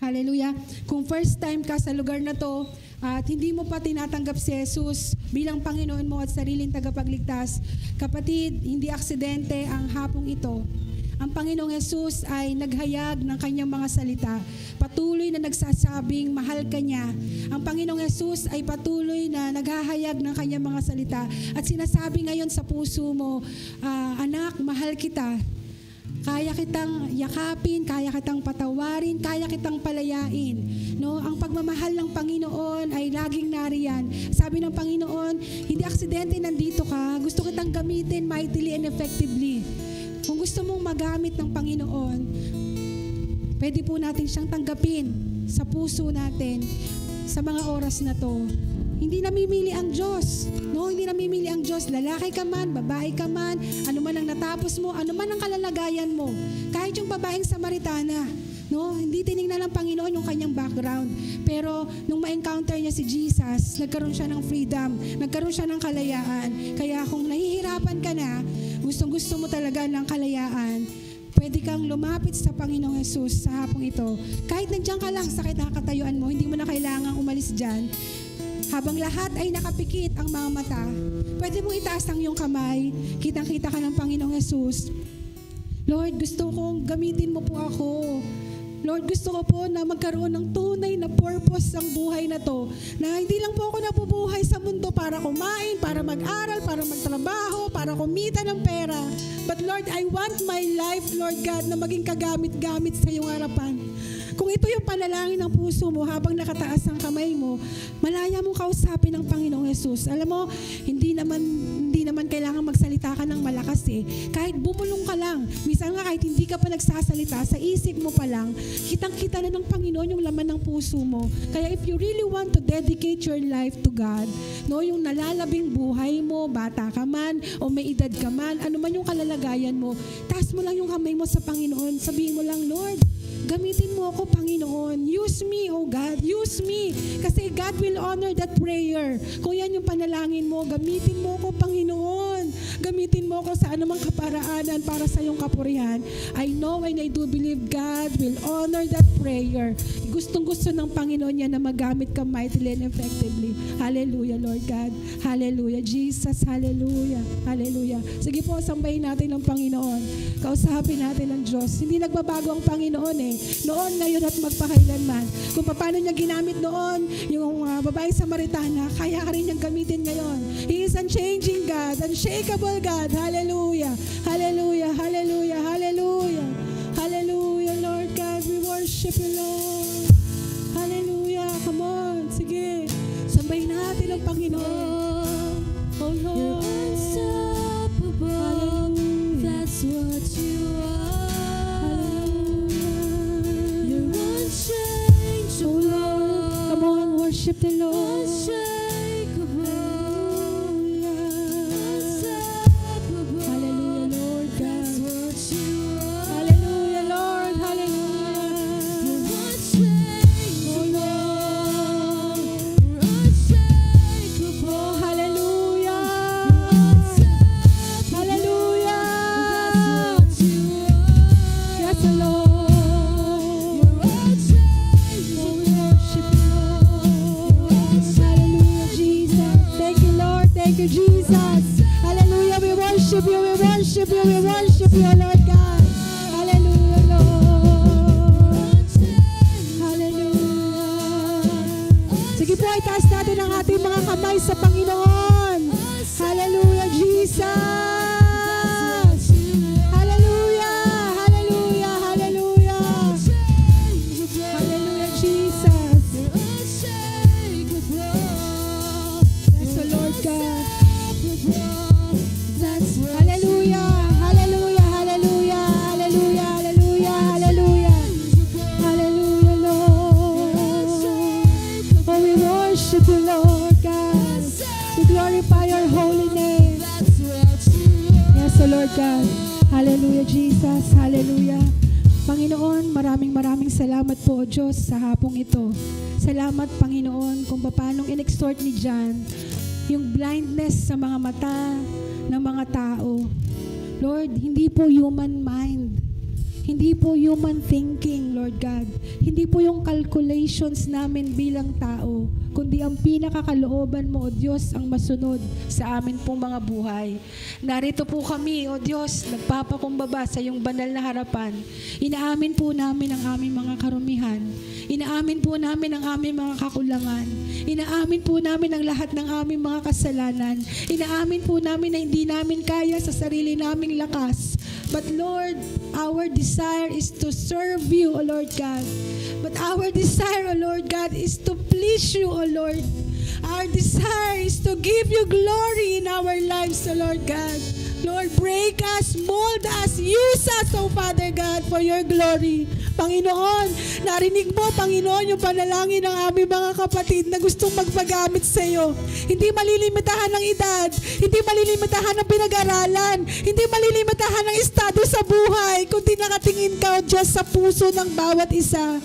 hallelujah, kung first time ka sa lugar na to, at hindi mo pa tinatanggap si Jesus bilang Panginoon mo at sariling tagapagligtas, kapatid, hindi aksidente ang hapong ito. Ang Panginoong Jesus ay naghayag ng kanyang mga salita. Patuloy na nagsasabing mahal ka niya. Ang Panginoong Jesus ay patuloy na naghahayag ng kanyang mga salita. At sinasabi ngayon sa puso mo, anak, mahal kita. Kaya kitang yakapin, kaya kitang patawarin, kaya kitang palayain. No, ang pagmamahal ng Panginoon ay laging nariyan. Sabi ng Panginoon, hindi aksidente nandito ka. Gusto kitang gamitin mightily and effectively. Kung gusto mong magamit ng Panginoon, pwede po natin siyang tanggapin sa puso natin sa mga oras na to. Hindi namimili ang Diyos. No, hindi namimili ang Diyos. Lalaki ka man, babae ka man, ano man ang natapos mo, ano man ang kalalagayan mo. Kahit yung babaeng Samaritana, no, hindi tiningnan ng Panginoon yung kanyang background. Pero nung ma-encounter niya si Jesus, nagkaroon siya ng freedom, nagkaroon siya ng kalayaan. Kaya kung nahihirapan ka na, gustong-gusto mo talaga ng kalayaan, pwede kang lumapit sa Panginoong Jesus sa hapong ito. Kahit nandiyan ka lang sa kinakatayuan mo, hindi mo na kailangang umalis dyan. Habang lahat ay nakapikit ang mga mata, pwede mong itaas ang iyong kamay, kitang-kita ka ng Panginoong Jesus. Lord, gusto kong gamitin mo po ako. Lord, gusto ko po na magkaroon ng tunay na purpose ang buhay na to. Na hindi lang po ako nabubuhay sa mundo para kumain, para mag-aral, para magtrabaho, para kumita ng pera. But Lord, I want my life, Lord God, na maging kagamit-gamit sa iyong harapan. Kung ito yung panalangin ng puso mo habang nakataas ang kamay mo, malaya mong kausapin ng Panginoong Jesus. Alam mo, hindi naman kailangan magsalita ka ng malakas eh. Kahit bumulong ka lang, minsan nga kahit hindi ka pa nagsasalita, sa isip mo pa lang, kitang-kita na ng Panginoon yung laman ng puso mo. Kaya if you really want to dedicate your life to God, no, yung nalalabing buhay mo, bata ka man, o may edad ka man, ano man yung kalalagayan mo, taas mo lang yung kamay mo sa Panginoon, sabihin mo lang, Lord, gamitin mo ako, Panginoon. Use me, oh God. Use me. Kasi God will honor that prayer. Kung yan yung panalangin mo, gamitin mo ako, Panginoon. Gamitin mo ako sa anumang kaparaanan para sa iyong kapurihan. I know and I do believe God will honor that prayer. Gustong-gusto ng Panginoon yan na magamit ka mightily and effectively. Hallelujah, Lord God. Hallelujah, Jesus. Hallelujah. Hallelujah. Sige po, sambahin natin ang Panginoon. Kausapin natin ang Diyos. Hindi nagbabago ang Panginoon eh. Noon, ngayon at magpakailanman. Kung paano niya ginamit noon yung babaeng Samaritana, kaya ka rin niyang gamitin ngayon. He is unchanging God, unshakable God. Hallelujah. Hallelujah. Hallelujah. Hallelujah. Hallelujah, Lord God. We worship you, Lord. Hallelujah. Come on. Sige. Sambahin natin ang Panginoon. Oh, Lord. You're unstoppable. That's what you are. Come on, worship the Lord. Hallelujah, Lord God. Hallelujah, Lord. Hallelujah. Oh, Lord. Oh, hallelujah. Hallelujah. Yes, Lord. Thank you, Jesus. Hallelujah. We worship you, we worship you, we worship you, Lord God. Hallelujah, Lord. Hallelujah. Sige po, itaas natin ang ating mga kamay sa Panginoon. Hallelujah, Jesus. Hallelujah, hallelujah, hallelujah. Hallelujah, Jesus. Yes, the Lord God. Hallelujah, hallelujah, hallelujah, hallelujah, hallelujah, hallelujah. Hallelujah, Lord. Oh, we worship you, Lord God. We glorify your holy name. Yes, the Lord God. Hallelujah, Jesus. Hallelujah. Panginoon, maraming salamat po, O Diyos, sa hapong ito. Salamat, Panginoon, kung paanong in-exhort ni John yung blindness sa mga mata ng mga tao. Lord, hindi po human mind. Hindi po human thinking, Lord God. Hindi po yung calculations namin bilang tao, kundi ang pinakakalooban mo, O Diyos, ang masunod sa amin pong mga buhay. Narito po kami, O Diyos, nagpapakumbaba sa iyong banal na harapan. Inaamin po namin ang aming mga karumihan. Inaamin po namin ang aming mga kakulangan. Inaamin po namin ang lahat ng aming mga kasalanan. Inaamin po namin na hindi namin kaya sa sarili naming lakas. But Lord, our desire is to serve you, O Lord God. But our desire, O Lord God, is to please you, O Lord. Our desire is to give you glory in our lives, O Lord God. Lord, break us, mold us, use us, O Father God, for your glory. Panginoon, narinig mo, Panginoon, yung panalangin ng aming mga kapatid na gustong magpagamit sa iyo. Hindi malilimitahan ng edad, hindi malilimitahan ng pinag-aralan, hindi malilimitahan ng estado sa buhay, kundi nakatingin ka, O Diyos, sa puso ng bawat isa.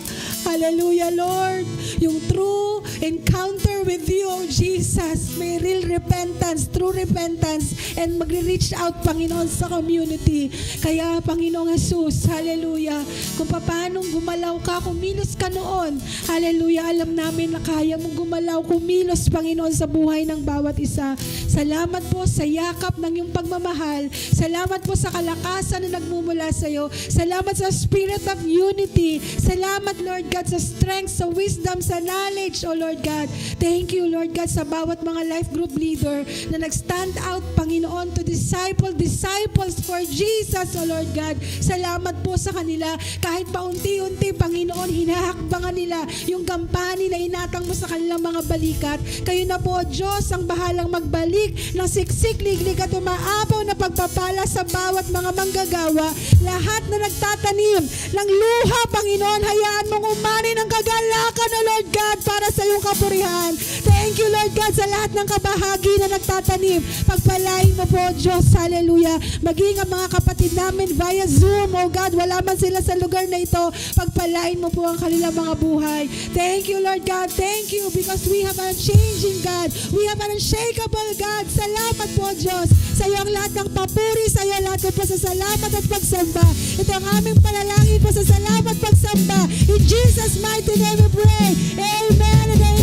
Hallelujah, Lord. Yung true encounter with you, O Jesus, may real repentance, true repentance, and magre-reach out, Panginoon, sa community. Kaya, Panginoong Jesus, hallelujah, kung paano gumalaw ka, kumilos ka noon, hallelujah, alam namin na kaya mong gumalaw, kumilos, Panginoon, sa buhay ng bawat isa. Salamat po sa yakap ng iyong pagmamahal. Salamat po sa kalakasan na nagmumula sa iyo. Salamat sa spirit of unity. Salamat, Lord God, sa strength, sa wisdom, sa knowledge, O Lord God. Thank you, Lord God, sa bawat mga life group leader na nag-stand out, Panginoon, to disciples for Jesus, O Lord God. Salamat po sa kanila. Kahit paunti-unti, Panginoon, hinahakbangan nila yung kampanya na inatang mo sa kanilang mga balikat. Kayo na po, Diyos, ang bahalang magbalik ng siksik, liglig at umaapaw na pagpapala sa bawat mga manggagawa. Lahat na nagtatanim ng luha, Panginoon, hayaan mong umani ng kagalakan, O Lord God, para sa iyong kapurihan. Thank you, Lord God, sa lahat ng kabahagi na nagtatanim. Pagpalain mo po, Diyos, hallelujah. Maging ang mga kapatid namin via Zoom, O God, wala man sila sa lugar na ito. Pagpalain mo po ang kanilang mga buhay. Thank you, Lord God. Thank you because we have an unchanging God. We have an unshakable God. Salamat po, Diyos. Sa iyo ang lahat ng papuri, sa iyo lahat ng pasasalamat at pagsamba. Ito ang aming panalangin, pasasalamat, pagsamba. In Jesus' mighty name we pray. Amen and amen.